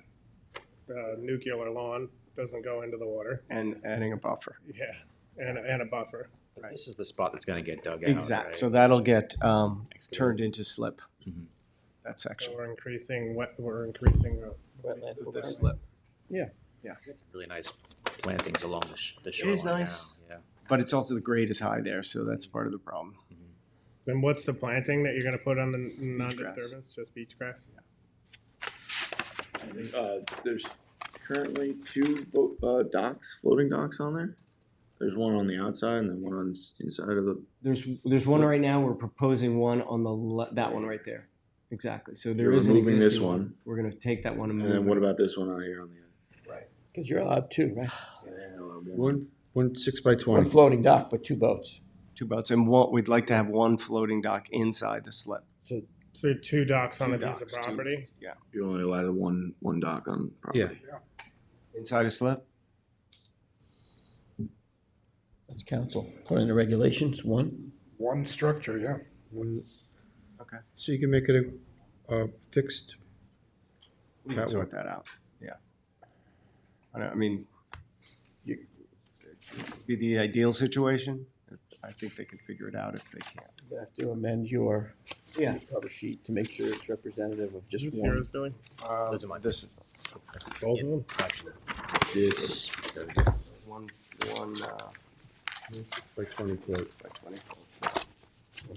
[SPEAKER 8] nuclear lawn doesn't go into the water.
[SPEAKER 4] and adding a buffer.
[SPEAKER 8] Yeah, and a buffer.
[SPEAKER 13] but this is the spot that's gonna get dug out,
[SPEAKER 4] Exact,
[SPEAKER 13] right?
[SPEAKER 4] so that'll get
[SPEAKER 13] Excavated.
[SPEAKER 4] turned into slip,
[SPEAKER 13] Mhm.
[SPEAKER 4] that
[SPEAKER 8] So
[SPEAKER 4] section.
[SPEAKER 8] we're increasing
[SPEAKER 1] Wetland.
[SPEAKER 4] The slip.
[SPEAKER 13] Really nice plantings along the
[SPEAKER 4] is
[SPEAKER 13] shoreline now.
[SPEAKER 4] nice.
[SPEAKER 13] Yeah.
[SPEAKER 4] But it's also, the grade is high there, so that's part of the problem.
[SPEAKER 8] Then what's the planting that you're gonna put on the non-disturbance? Just beach grass?
[SPEAKER 12] There's currently two docks, floating docks on there. There's one on the outside and then one on the inside of the.
[SPEAKER 4] There's one right now, we're proposing one on the, that one right there. Exactly, so there
[SPEAKER 12] You're
[SPEAKER 4] is an
[SPEAKER 12] removing this
[SPEAKER 4] existing
[SPEAKER 12] one.
[SPEAKER 4] We're gonna take that one and
[SPEAKER 12] And
[SPEAKER 4] move
[SPEAKER 12] then
[SPEAKER 4] it.
[SPEAKER 12] what about this one out here on the end?
[SPEAKER 1] Because you're allowed two, right?
[SPEAKER 3] One 6 by
[SPEAKER 1] One
[SPEAKER 3] 20.
[SPEAKER 1] floating dock, but two boats.
[SPEAKER 4] Two boats, and one, we'd like to have one floating dock inside the slip.
[SPEAKER 8] So 2 docks on
[SPEAKER 4] Two
[SPEAKER 8] a piece of
[SPEAKER 4] docks, two-
[SPEAKER 8] property?
[SPEAKER 12] You're only allowed one dock on property.
[SPEAKER 4] Inside a slip?
[SPEAKER 1] That's council. According to regulations, one.
[SPEAKER 14] One structure, yeah.
[SPEAKER 3] So you can make it a fixed
[SPEAKER 4] We can
[SPEAKER 3] catwalk.
[SPEAKER 4] sort that out, yeah. I mean, be the ideal situation. I think they can figure it out if they can't.
[SPEAKER 1] You have to amend your
[SPEAKER 4] Yeah.
[SPEAKER 1] cover sheet to make sure it's representative of
[SPEAKER 8] Is
[SPEAKER 1] just
[SPEAKER 8] this
[SPEAKER 1] one.
[SPEAKER 8] yours, Billy?
[SPEAKER 13] Those are mine.
[SPEAKER 4] This is
[SPEAKER 8] Both of them?
[SPEAKER 3] This
[SPEAKER 4] one,
[SPEAKER 3] 6 by 20 foot.
[SPEAKER 4] by 20.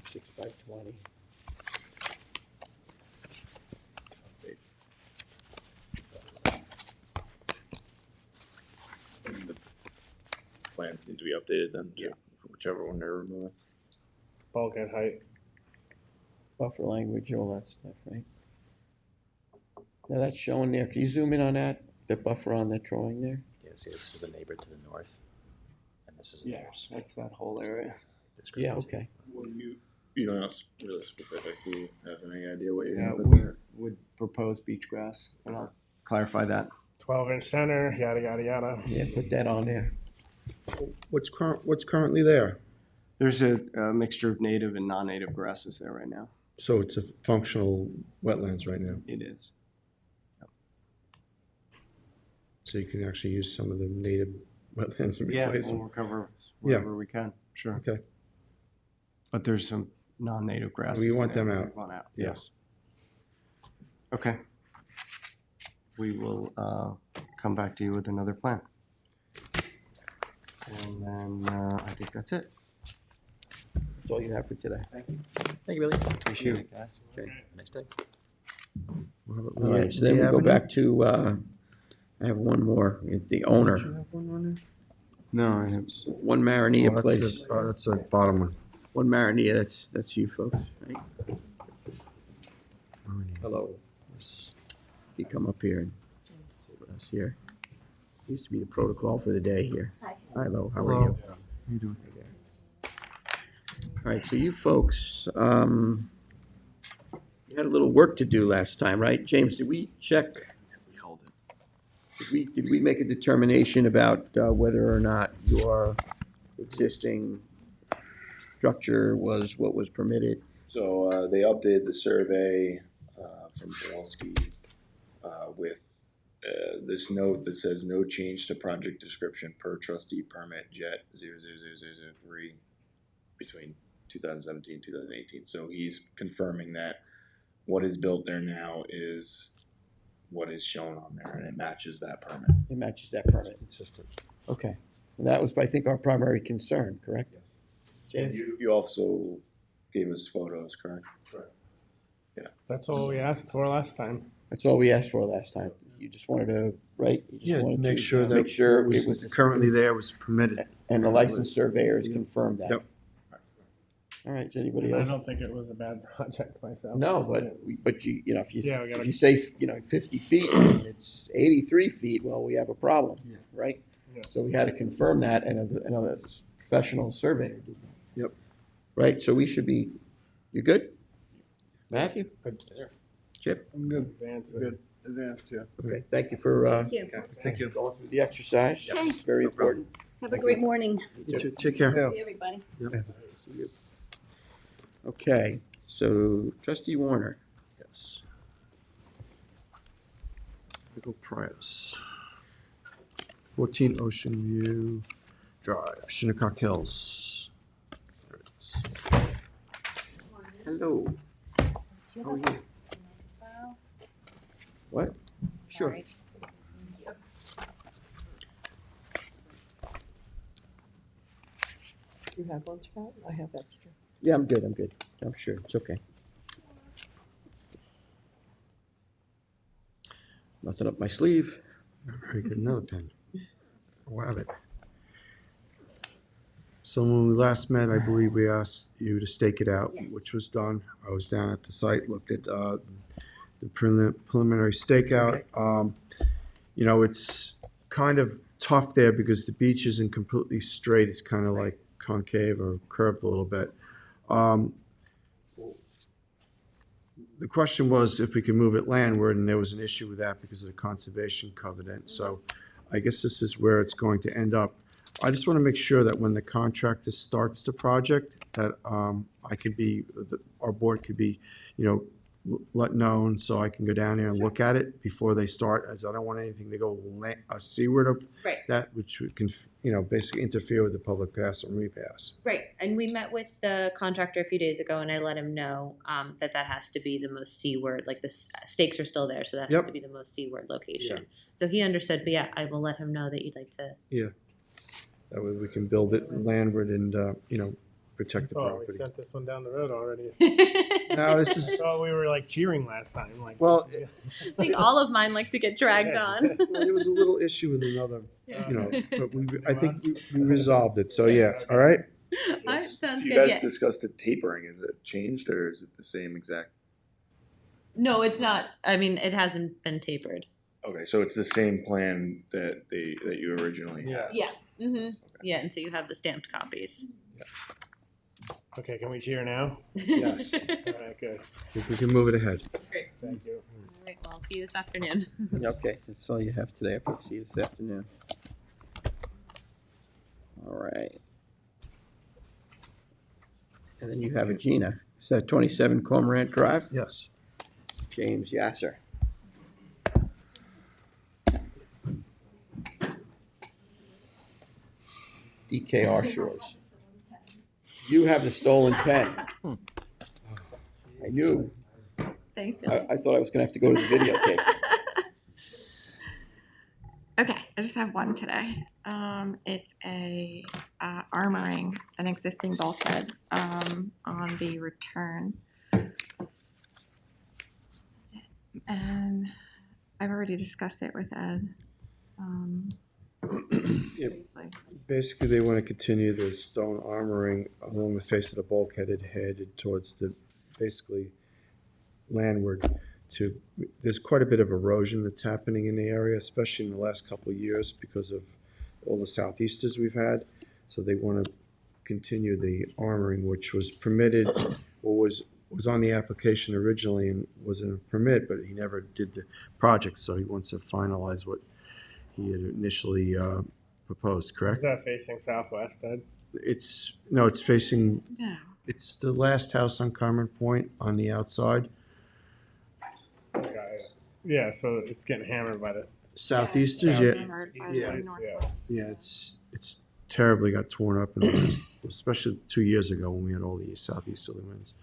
[SPEAKER 1] 6 by 20.
[SPEAKER 12] The plans need to be updated then, too, for whichever one they're removing.
[SPEAKER 8] Bulkhead height.
[SPEAKER 1] Buffer language, all that stuff, right? Now that's showing there. Can you zoom in on that? The buffer on that drawing there?
[SPEAKER 13] Yeah, see, this is the neighbor to the north, and this is
[SPEAKER 4] Yeah,
[SPEAKER 13] theirs.
[SPEAKER 4] that's that whole area.
[SPEAKER 1] Yeah,
[SPEAKER 13] Discrepancy.
[SPEAKER 1] okay.
[SPEAKER 12] What do you're not really specific, do you have any idea what you're
[SPEAKER 4] Yeah,
[SPEAKER 12] gonna put
[SPEAKER 4] we
[SPEAKER 12] there?
[SPEAKER 4] would propose beach grass, and I'll clarify that.
[SPEAKER 8] 12-inch center, yada, yada, yada.
[SPEAKER 1] Yeah, put that on there.
[SPEAKER 3] What's currently there?
[SPEAKER 4] There's a mixture of native and non-native grasses there right now.
[SPEAKER 3] So it's a functional wetlands right now.
[SPEAKER 4] It is.
[SPEAKER 3] So you can actually use some of the native wetlands and
[SPEAKER 4] Yeah,
[SPEAKER 3] replace
[SPEAKER 4] we'll
[SPEAKER 3] them.
[SPEAKER 4] recover
[SPEAKER 3] Yeah.
[SPEAKER 4] wherever we can, sure.
[SPEAKER 3] Okay.
[SPEAKER 4] But there's some non-native grasses.
[SPEAKER 3] We want
[SPEAKER 4] there
[SPEAKER 3] them
[SPEAKER 4] that
[SPEAKER 3] out.
[SPEAKER 4] we want out.
[SPEAKER 3] Yes.
[SPEAKER 4] Okay. We will come back to you with another plan. And then I think that's it.
[SPEAKER 1] That's all you have for today.
[SPEAKER 13] Thank you, Billy.
[SPEAKER 4] Appreciate it, guys.
[SPEAKER 13] Next day.
[SPEAKER 1] All right, so then we go back to, I have one more, the owner.
[SPEAKER 3] No, I have.
[SPEAKER 1] One Marinea Place.
[SPEAKER 3] That's the bottom one.
[SPEAKER 1] One Marinea, that's you folks, right? Hello. You come up here and sit with us here. Used to be the protocol for the day here.
[SPEAKER 5] Hi.
[SPEAKER 1] Hello, how are
[SPEAKER 3] Hello.
[SPEAKER 1] you?
[SPEAKER 3] How you doing?
[SPEAKER 1] All right, so you folks, you had a little work to do last time, right? James, did we check?
[SPEAKER 12] We held it.
[SPEAKER 1] Did we make a determination about whether or not your existing structure was what was permitted?
[SPEAKER 12] So they updated the survey from Zawalski with this note that says no change to project description per trustee permit jet 00003 between 2017 and 2018. So he's confirming that what is built there now is what is shown on there, and it matches that permit.
[SPEAKER 1] It matches that permit. Okay. And that was, I think, our primary concern, correct? James?
[SPEAKER 12] You also gave us photos, correct?
[SPEAKER 8] That's all we asked for last time.
[SPEAKER 1] That's all we asked for last time. You just wanted to, right? You just
[SPEAKER 3] Yeah,
[SPEAKER 1] wanted
[SPEAKER 3] make
[SPEAKER 1] to
[SPEAKER 3] sure that
[SPEAKER 1] make sure
[SPEAKER 3] what
[SPEAKER 1] it
[SPEAKER 3] was
[SPEAKER 1] was
[SPEAKER 3] currently there was permitted.
[SPEAKER 1] and the licensed surveyor has confirmed that.
[SPEAKER 3] Yep.
[SPEAKER 1] All right, is anybody
[SPEAKER 8] I
[SPEAKER 1] else?
[SPEAKER 8] don't think it was a bad project myself.
[SPEAKER 1] No, but you know, if you,
[SPEAKER 8] Yeah, we gotta-
[SPEAKER 1] if you say, 50 feet and it's 83 feet, well, we have a problem, right?
[SPEAKER 8] Yeah.
[SPEAKER 1] So we had to confirm that, and another professional surveyor did that.
[SPEAKER 3] Yep.
[SPEAKER 1] Right, so we should be, you good? Matthew? Chip?
[SPEAKER 10] I'm good.
[SPEAKER 8] Advance it.
[SPEAKER 10] Good. Advance, yeah.
[SPEAKER 1] Okay, thank you for,
[SPEAKER 5] you.
[SPEAKER 1] thank you. Going through the exercise. It's very important.
[SPEAKER 2] Have a great morning.
[SPEAKER 3] Take care.
[SPEAKER 2] See everybody.
[SPEAKER 1] Okay, so trustee Warner.
[SPEAKER 3] Yes. Michael Price. 14 Ocean View Drive, Shinnecock Hills. There it is.
[SPEAKER 1] Hello. How are you? What? Sure.
[SPEAKER 2] You have one, Scott? I have extra.
[SPEAKER 1] Yeah, I'm good, I'm sure, it's okay. Nothing up my sleeve.
[SPEAKER 3] Very good, another pen. Wow, it. So when we last met, I believe we asked you to stake it out,
[SPEAKER 5] Yes.
[SPEAKER 3] which was done. I was down at the site, looked at the preliminary stakeout. You know, it's kind of tough there because the beach isn't completely straight. It's kind of like concave or curved a little bit. The question was if we could move it landward, and there was an issue with that because of the conservation covenant. So I guess this is where it's going to end up. I just want to make sure that when the contractor starts the project, that I could be, our board could be, you know, let known so I can go down there and look at it before they start, as I don't want anything to go seaward of
[SPEAKER 14] Right.
[SPEAKER 3] that, which can, you know, basically interfere with the public pass and repass.
[SPEAKER 14] Right, and we met with the contractor a few days ago, and I let him know that that has to be the most seaward, like the stakes are still there, so that has
[SPEAKER 3] Yep.
[SPEAKER 14] to be the most seaward location. So he understood, but yeah, I will let him know that you'd like to.
[SPEAKER 3] That way we can build it landward and, you know, protect the
[SPEAKER 8] Oh, we
[SPEAKER 3] property.
[SPEAKER 8] sent this one down the road already.
[SPEAKER 3] Now, this
[SPEAKER 8] I
[SPEAKER 3] is,
[SPEAKER 8] thought we were like cheering last time, like.
[SPEAKER 3] well,
[SPEAKER 14] I think all of mine like to get dragged on.
[SPEAKER 3] well, there was a little issue with another,
[SPEAKER 14] Yeah.
[SPEAKER 3] you know, but I think we resolved it, so yeah, all right?
[SPEAKER 14] All right, sounds
[SPEAKER 12] You
[SPEAKER 14] good,
[SPEAKER 12] guys
[SPEAKER 14] yeah.
[SPEAKER 12] discussed the tapering. Is it changed or is it the same exact?
[SPEAKER 14] No, it's not, I mean, it hasn't been tapered.
[SPEAKER 12] Okay, so it's the same plan that you originally had.
[SPEAKER 8] Yeah.
[SPEAKER 14] Yeah, mm-hmm, yeah, and so you have the stamped copies.
[SPEAKER 8] Okay, can we cheer now?
[SPEAKER 3] Yes.
[SPEAKER 8] All right, good.
[SPEAKER 3] If we can move it ahead.
[SPEAKER 14] Great.
[SPEAKER 8] Thank you.
[SPEAKER 14] All right, well, I'll see you this afternoon.
[SPEAKER 1] Okay, that's all you have today. Okay, see you this afternoon. All right. And then you have a Gina. Is that 27 Cormorant Drive?
[SPEAKER 3] Yes.
[SPEAKER 1] James Yasser. DKR Shores. You have the stolen pen. I knew.
[SPEAKER 14] Thanks, Billy.
[SPEAKER 1] I thought I was gonna have to go to the videotape.
[SPEAKER 15] Okay, I just have one today. It's a armoring an existing bulkhead on the return. And I've already discussed it with Ed. Previously.
[SPEAKER 3] Basically, they want to continue the stone armoring along the face of the bulkhead headed towards the, basically landward to, there's quite a bit of erosion that's happening in the area, especially in the last couple of years because of all the southeasters we've had. So they want to continue the armoring, which was permitted, or was on the application originally and was in a permit, but he never did the project, so he wants to finalize what he had initially proposed,
[SPEAKER 8] Is
[SPEAKER 3] correct?
[SPEAKER 8] that facing southwest, Ed?
[SPEAKER 3] It's, no, it's facing,
[SPEAKER 15] No.
[SPEAKER 3] it's the last house on Carmen Point on the outside.
[SPEAKER 8] Got it. Yeah, so it's getting hammered by the.
[SPEAKER 3] Southeasters,
[SPEAKER 8] Yeah.
[SPEAKER 3] yeah,
[SPEAKER 15] Hammered by
[SPEAKER 3] Yeah.
[SPEAKER 15] the
[SPEAKER 8] Yeah.
[SPEAKER 15] north.
[SPEAKER 3] yeah, it's terribly got torn up, in the last, especially 2 years ago when we had all these southeasterly winds.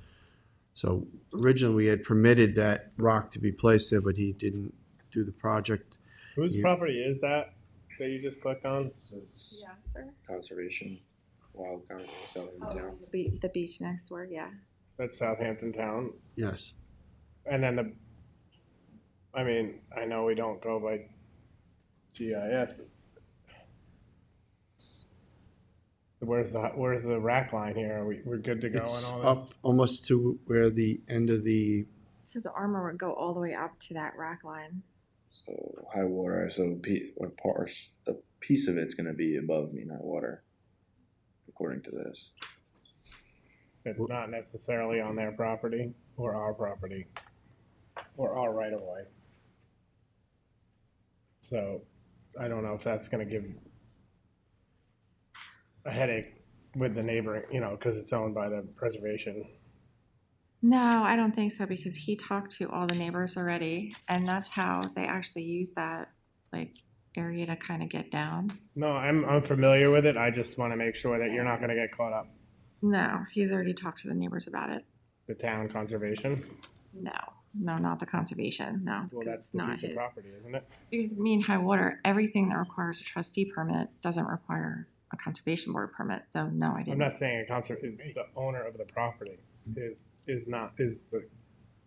[SPEAKER 3] So originally, we had permitted that rock to be placed there, but he didn't do the project.
[SPEAKER 8] Whose
[SPEAKER 3] Yeah.
[SPEAKER 8] property is that you just clicked on?
[SPEAKER 15] Yeah, sir.
[SPEAKER 12] Conservation, wild conservation in town.
[SPEAKER 15] The beach next door, yeah.
[SPEAKER 8] That's Southampton Town.
[SPEAKER 3] Yes.
[SPEAKER 8] And then I mean, I know we don't go by GIS, but Where's the rack line here? We're good to go
[SPEAKER 3] It's
[SPEAKER 8] on all this?
[SPEAKER 3] up almost to where the end of the,
[SPEAKER 15] So the armor would go all the way up to that rack line.
[SPEAKER 12] So high water, so a piece of it's gonna be above mean high water, according to this.
[SPEAKER 8] It's not necessarily on their property or our property or our right of way. So I don't know if that's gonna give a headache with the neighboring, because it's owned by the preservation.
[SPEAKER 15] No, I don't think so, because he talked to all the neighbors already, and that's how they actually use that, like, area to kind of get down.
[SPEAKER 8] No, I'm familiar with it. I just want to make sure that you're not gonna get caught up.
[SPEAKER 15] No, he's already talked to the neighbors about it.
[SPEAKER 8] The town conservation.
[SPEAKER 15] No, not the conservation, no,
[SPEAKER 8] Well,
[SPEAKER 15] because
[SPEAKER 8] that's
[SPEAKER 15] it's
[SPEAKER 8] the
[SPEAKER 15] not
[SPEAKER 8] piece of
[SPEAKER 15] his.
[SPEAKER 8] property, isn't it?
[SPEAKER 15] Because mean high water, everything that requires a trustee permit doesn't require a conservation board permit, so no, I
[SPEAKER 8] I'm
[SPEAKER 15] didn't.
[SPEAKER 8] not saying the owner of the property is the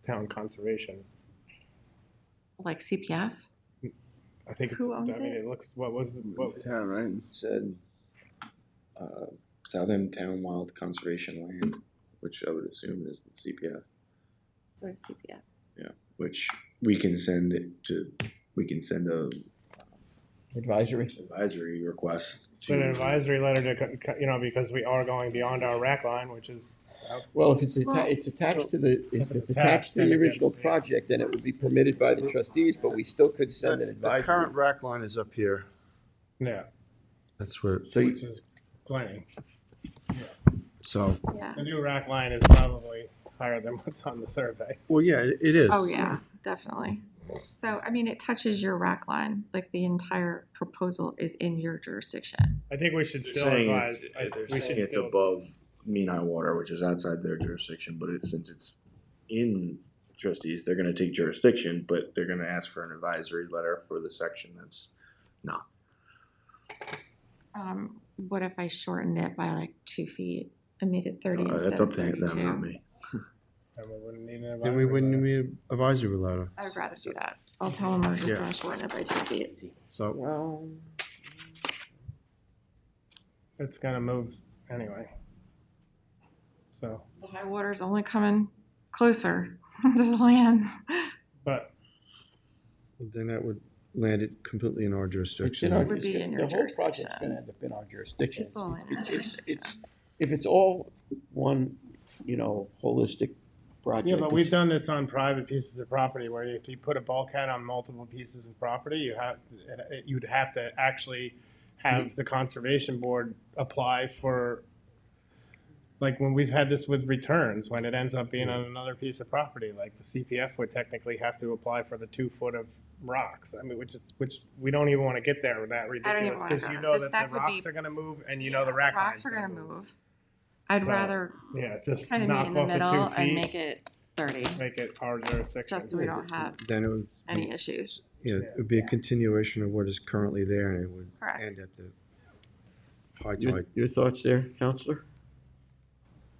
[SPEAKER 8] town conservation.
[SPEAKER 15] Like CPF?
[SPEAKER 8] I think it's,
[SPEAKER 15] Who owns
[SPEAKER 8] I mean,
[SPEAKER 15] it?
[SPEAKER 8] it looks, what
[SPEAKER 10] Town, right?
[SPEAKER 12] It said, Southampton Town Wild Conservation Land, which I would assume is the CPF,
[SPEAKER 15] So it's CPF.
[SPEAKER 12] which we can send a
[SPEAKER 1] Advisory.
[SPEAKER 12] advisory request
[SPEAKER 8] it's an
[SPEAKER 12] to.
[SPEAKER 8] advisory letter to, because we are going beyond our rack line, which is,
[SPEAKER 1] Well, if it's
[SPEAKER 15] Well-
[SPEAKER 1] attached to the, if
[SPEAKER 8] If
[SPEAKER 1] it's
[SPEAKER 8] it's
[SPEAKER 1] attached to
[SPEAKER 8] then
[SPEAKER 1] the
[SPEAKER 8] it
[SPEAKER 1] original
[SPEAKER 8] gets-
[SPEAKER 1] project, then it would be permitted by the trustees, but we still could send an
[SPEAKER 3] the
[SPEAKER 1] advisory.
[SPEAKER 3] current rack line is up here.
[SPEAKER 8] yeah,
[SPEAKER 3] That's where,
[SPEAKER 1] So you,
[SPEAKER 8] which is plenty.
[SPEAKER 3] so,
[SPEAKER 15] Yeah.
[SPEAKER 8] The new rack line is probably higher than what's on the survey.
[SPEAKER 3] well, yeah, it is.
[SPEAKER 15] Oh, yeah, definitely. So, I mean, it touches your rack line, like the entire proposal is in your jurisdiction.
[SPEAKER 8] I think we should still
[SPEAKER 12] Saying
[SPEAKER 8] advise,
[SPEAKER 12] they're
[SPEAKER 8] we
[SPEAKER 12] saying
[SPEAKER 8] should
[SPEAKER 12] it's
[SPEAKER 8] still,
[SPEAKER 12] above mean high water, which is outside their jurisdiction, but since it's in trustees, they're gonna take jurisdiction, but they're gonna ask for an advisory letter for the section that's not.
[SPEAKER 15] What if I shortened it by like 2 feet and made it 30 instead
[SPEAKER 12] That's
[SPEAKER 15] of
[SPEAKER 12] up to them,
[SPEAKER 15] 32?
[SPEAKER 12] not me.
[SPEAKER 8] then we wouldn't need an
[SPEAKER 3] Then we
[SPEAKER 8] advisory
[SPEAKER 3] wouldn't
[SPEAKER 8] letter.
[SPEAKER 3] need an advisory letter.
[SPEAKER 15] I would rather do that. I'll tell them we're just
[SPEAKER 3] Yeah.
[SPEAKER 15] gonna shorten it by 2 feet.
[SPEAKER 3] So,
[SPEAKER 1] well,
[SPEAKER 8] It's gonna move anyway. So,
[SPEAKER 15] The high water's only coming closer to the land.
[SPEAKER 8] but
[SPEAKER 3] then that would land it completely in our
[SPEAKER 1] it's
[SPEAKER 3] jurisdiction.
[SPEAKER 1] in our,
[SPEAKER 15] Would be in your
[SPEAKER 1] the whole project's
[SPEAKER 15] jurisdiction.
[SPEAKER 1] gonna end up in our jurisdiction.
[SPEAKER 15] It's all in our jurisdiction.
[SPEAKER 1] If it's all one, holistic project.
[SPEAKER 8] yeah, but we've
[SPEAKER 1] it's-
[SPEAKER 8] done this on private pieces of property where if you put a bulkhead on multiple pieces of property, you'd have to actually have the conservation board apply for, like when we've had this with returns, when it ends up being on another piece of property, like the CPF would technically have to apply for the 2 foot of rocks. I mean, which we don't even want to get there with that ridiculous,
[SPEAKER 15] wanna
[SPEAKER 8] because
[SPEAKER 15] go
[SPEAKER 8] you
[SPEAKER 15] there.
[SPEAKER 8] know
[SPEAKER 15] This-
[SPEAKER 8] that
[SPEAKER 15] that
[SPEAKER 8] the
[SPEAKER 15] could be-
[SPEAKER 8] rocks are gonna move and you know the rack line's
[SPEAKER 15] Rocks are gonna
[SPEAKER 8] move.
[SPEAKER 15] move. I'd
[SPEAKER 8] So,
[SPEAKER 15] rather
[SPEAKER 8] Yeah, just
[SPEAKER 15] kind of meet
[SPEAKER 8] knock
[SPEAKER 15] in the
[SPEAKER 8] off the
[SPEAKER 15] middle
[SPEAKER 8] 2
[SPEAKER 15] and make
[SPEAKER 8] feet,
[SPEAKER 15] it 30,
[SPEAKER 8] make it our jurisdiction.
[SPEAKER 15] just so we don't have
[SPEAKER 3] Then it would,
[SPEAKER 15] any issues.
[SPEAKER 3] it would be a continuation of what is currently there, and it would
[SPEAKER 15] Correct.
[SPEAKER 3] end at the high
[SPEAKER 1] Your,
[SPEAKER 3] tide.
[SPEAKER 1] your thoughts there, Counselor?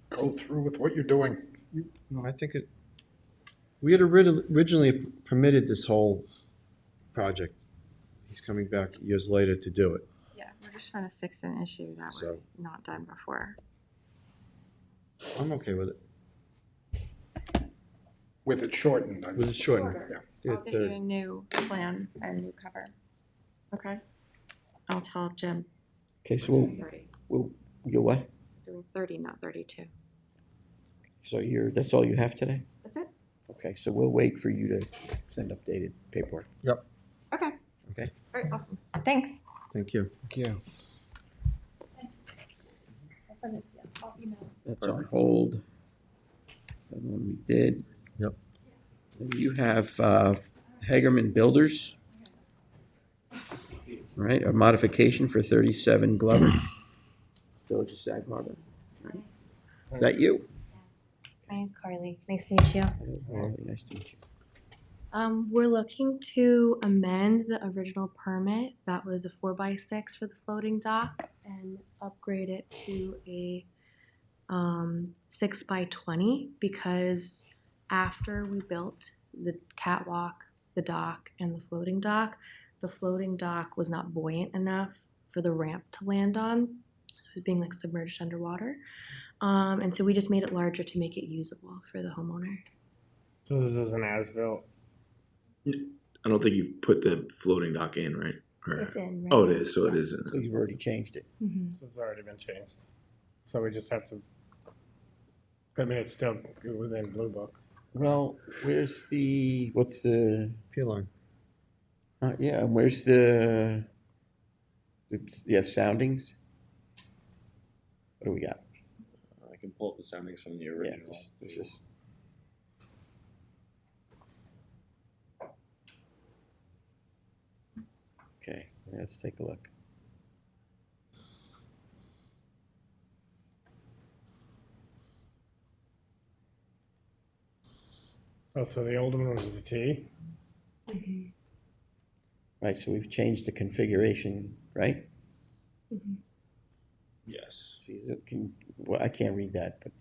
[SPEAKER 11] Go through with what you're doing.
[SPEAKER 3] No, I think we had originally permitted this whole project. He's coming back years later to do it.
[SPEAKER 15] Yeah, we're just trying to fix an issue that
[SPEAKER 3] So-
[SPEAKER 15] was not done before.
[SPEAKER 3] I'm okay with it.
[SPEAKER 11] With it shortened.
[SPEAKER 3] With it shortened.
[SPEAKER 15] Shorter.
[SPEAKER 3] Yeah,
[SPEAKER 15] I'll get you new plans and new cover. Okay? I'll tell Jim.
[SPEAKER 1] Okay, so
[SPEAKER 15] Doing 30.
[SPEAKER 1] you're what?
[SPEAKER 15] Doing 30, not 32.
[SPEAKER 1] So that's all you have today?
[SPEAKER 15] That's it?
[SPEAKER 1] Okay, so we'll wait for you to send updated paperwork.
[SPEAKER 15] Okay.
[SPEAKER 1] Okay.
[SPEAKER 15] All right, awesome. Thanks.
[SPEAKER 3] Thank you.
[SPEAKER 10] Thank you.
[SPEAKER 15] I'll send it to you. I'll email it.
[SPEAKER 1] That's on hold. That one we did.
[SPEAKER 3] Yep.
[SPEAKER 1] And you have Hagerman Builders. All right, a modification for 37 Glover, Village of Sag Harbor. All right. Is that you?
[SPEAKER 16] My name's Carly. Nice to meet you.
[SPEAKER 1] Hello, nice to meet you.
[SPEAKER 16] We're looking to amend the original permit that was a 4x6 for the floating dock and upgrade it to a 6x20 because after we built the catwalk, the dock, and the floating dock was not buoyant enough for the ramp to land on. was being like submerged underwater. And so we just made it larger to make it usable for the homeowner.
[SPEAKER 8] So this is an as-built.
[SPEAKER 12] I don't think you've put the floating dock in, right? Or-
[SPEAKER 16] It's in, right?
[SPEAKER 12] Oh, it is, so it is in.
[SPEAKER 1] So you've already changed it.
[SPEAKER 16] Mhm.
[SPEAKER 8] This has already been changed. So we just have to, I mean, it's still within Blue Book.
[SPEAKER 1] Well, where's what's the,
[SPEAKER 3] Pier line.
[SPEAKER 1] yeah, and where's you have soundings? What do we got?
[SPEAKER 12] I can pull up the soundings from the
[SPEAKER 1] Yeah,
[SPEAKER 12] original.
[SPEAKER 1] just. Okay, let's take a look.
[SPEAKER 8] Oh, so the old one was a T?
[SPEAKER 1] Right, so we've changed the configuration, right?
[SPEAKER 12] Yes.
[SPEAKER 1] See, well, I can't read that, but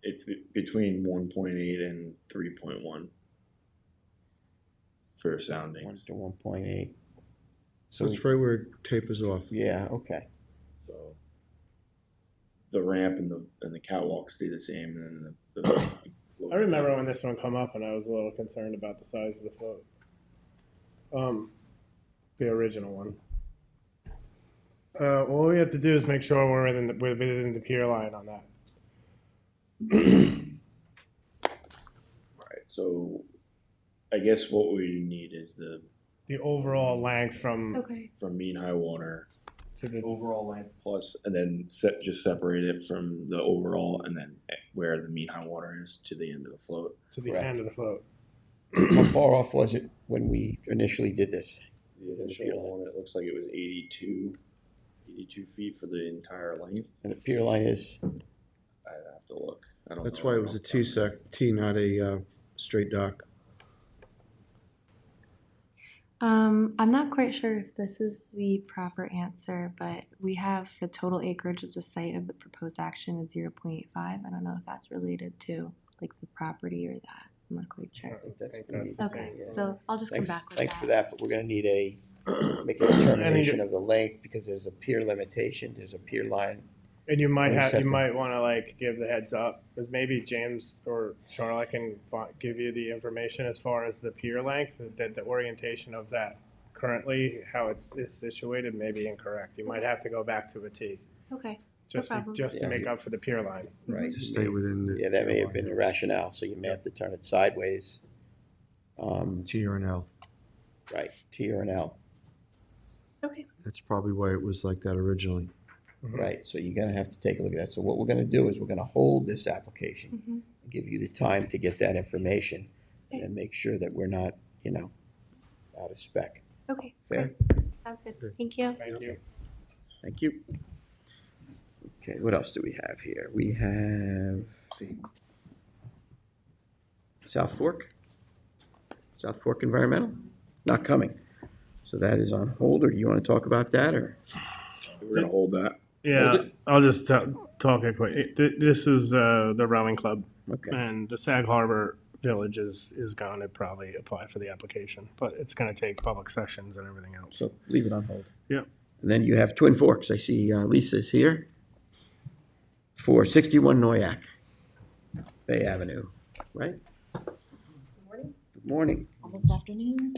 [SPEAKER 12] It's between 1.8 and 3.1 for sounding.
[SPEAKER 1] 1 to 1.8.
[SPEAKER 3] So it's right where it tapers off.
[SPEAKER 1] Yeah, okay.
[SPEAKER 12] So the ramp and the catwalk stay the same, and then the
[SPEAKER 8] I remember when this one come up and I was a little concerned about the size of the float. The original one. All we have to do is make sure we're within the pier line on that.
[SPEAKER 12] Right. So I guess what we need is the
[SPEAKER 8] overall length from
[SPEAKER 12] mean high water
[SPEAKER 8] to the
[SPEAKER 12] overall length plus, and then just separate it from the overall, and then where the mean high water is to the end of the float.
[SPEAKER 8] To the end of the float.
[SPEAKER 1] How far off was it when we initially did this?
[SPEAKER 12] The initial one, it looks like it was 82 feet for the entire length.
[SPEAKER 1] And the pier line is?
[SPEAKER 12] I'd have to look. I don't
[SPEAKER 3] That's
[SPEAKER 12] know.
[SPEAKER 3] why it was a T, not a straight dock.
[SPEAKER 16] I'm not quite sure if this is the proper answer, but we have the total acreage of the site of the proposed action is 0.85. I don't know if that's related to like the property or that. I'm not quite sure. Okay, so I'll just come back with
[SPEAKER 1] Thanks
[SPEAKER 16] that.
[SPEAKER 1] for that, but we're gonna need make a determination of the length, because there's a pier limitation, there's a pier line.
[SPEAKER 8] And you might
[SPEAKER 1] Wait a
[SPEAKER 8] have, you
[SPEAKER 1] second.
[SPEAKER 8] might want to like give the heads up, because maybe James or Charlotte can give you the information as far as the pier length, that the orientation of that currently, how it's is situated, may be incorrect. You might have to go back to a T.
[SPEAKER 16] Okay.
[SPEAKER 8] Just,
[SPEAKER 16] No problem.
[SPEAKER 8] just to make up for the pier line.
[SPEAKER 1] Right.
[SPEAKER 3] To stay within the.
[SPEAKER 1] Yeah, that may have been the rationale, so you may have to turn it sideways.
[SPEAKER 3] T or an L.
[SPEAKER 1] Right, T or an L.
[SPEAKER 16] Okay.
[SPEAKER 3] That's probably why it was like that originally.
[SPEAKER 1] Right, so you're gonna have to take a look at that. So what we're gonna do is we're gonna hold this application, give you the time to get that information, and then make sure that we're not, out of spec.
[SPEAKER 16] Okay.
[SPEAKER 1] Fair?
[SPEAKER 16] Sounds good. Thank you.
[SPEAKER 8] Thank you.
[SPEAKER 1] Thank you. Okay, what else do we have here? We have South Fork. South Fork Environmental, not coming. So that is on hold, or do you want to talk about that, or?
[SPEAKER 12] We're gonna hold that.
[SPEAKER 8] Yeah,
[SPEAKER 1] Hold it.
[SPEAKER 8] I'll just talk it quick. This is the rowing club,
[SPEAKER 1] Okay.
[SPEAKER 8] and the Sag Harbor Village is going to probably apply for the application, but it's going to take public sessions and everything else.
[SPEAKER 1] So leave it on hold.
[SPEAKER 8] Yep.
[SPEAKER 1] And then you have Twin Forks. I see Lisa's here for 61 Noyak Bay Avenue, right?
[SPEAKER 17] Good morning.
[SPEAKER 1] Good morning.
[SPEAKER 17] Almost afternoon.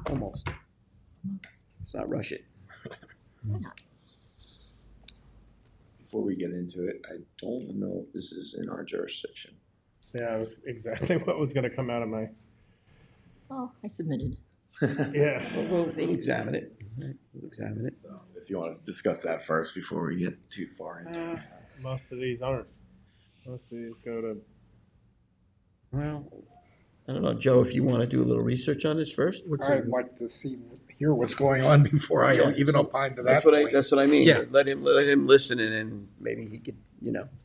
[SPEAKER 1] Almost. Let's not rush it.
[SPEAKER 17] Why not?
[SPEAKER 12] Before we get into it, I don't know if this is in our jurisdiction.
[SPEAKER 8] Yeah, it was exactly what was going to come out of my.
[SPEAKER 17] Well, I submitted.
[SPEAKER 8] Yeah.
[SPEAKER 1] We'll examine it. We'll examine it.
[SPEAKER 12] If you want to discuss that first before we get too far into it.
[SPEAKER 8] Most of these aren't. Most of these go to.
[SPEAKER 1] Well, I don't know, Joe, if you want to do a little research on this first?
[SPEAKER 18] I'd like to hear what's going on before I even opine to that point.
[SPEAKER 1] That's what I mean.
[SPEAKER 18] Yeah.
[SPEAKER 1] Let him listen, and then maybe he could,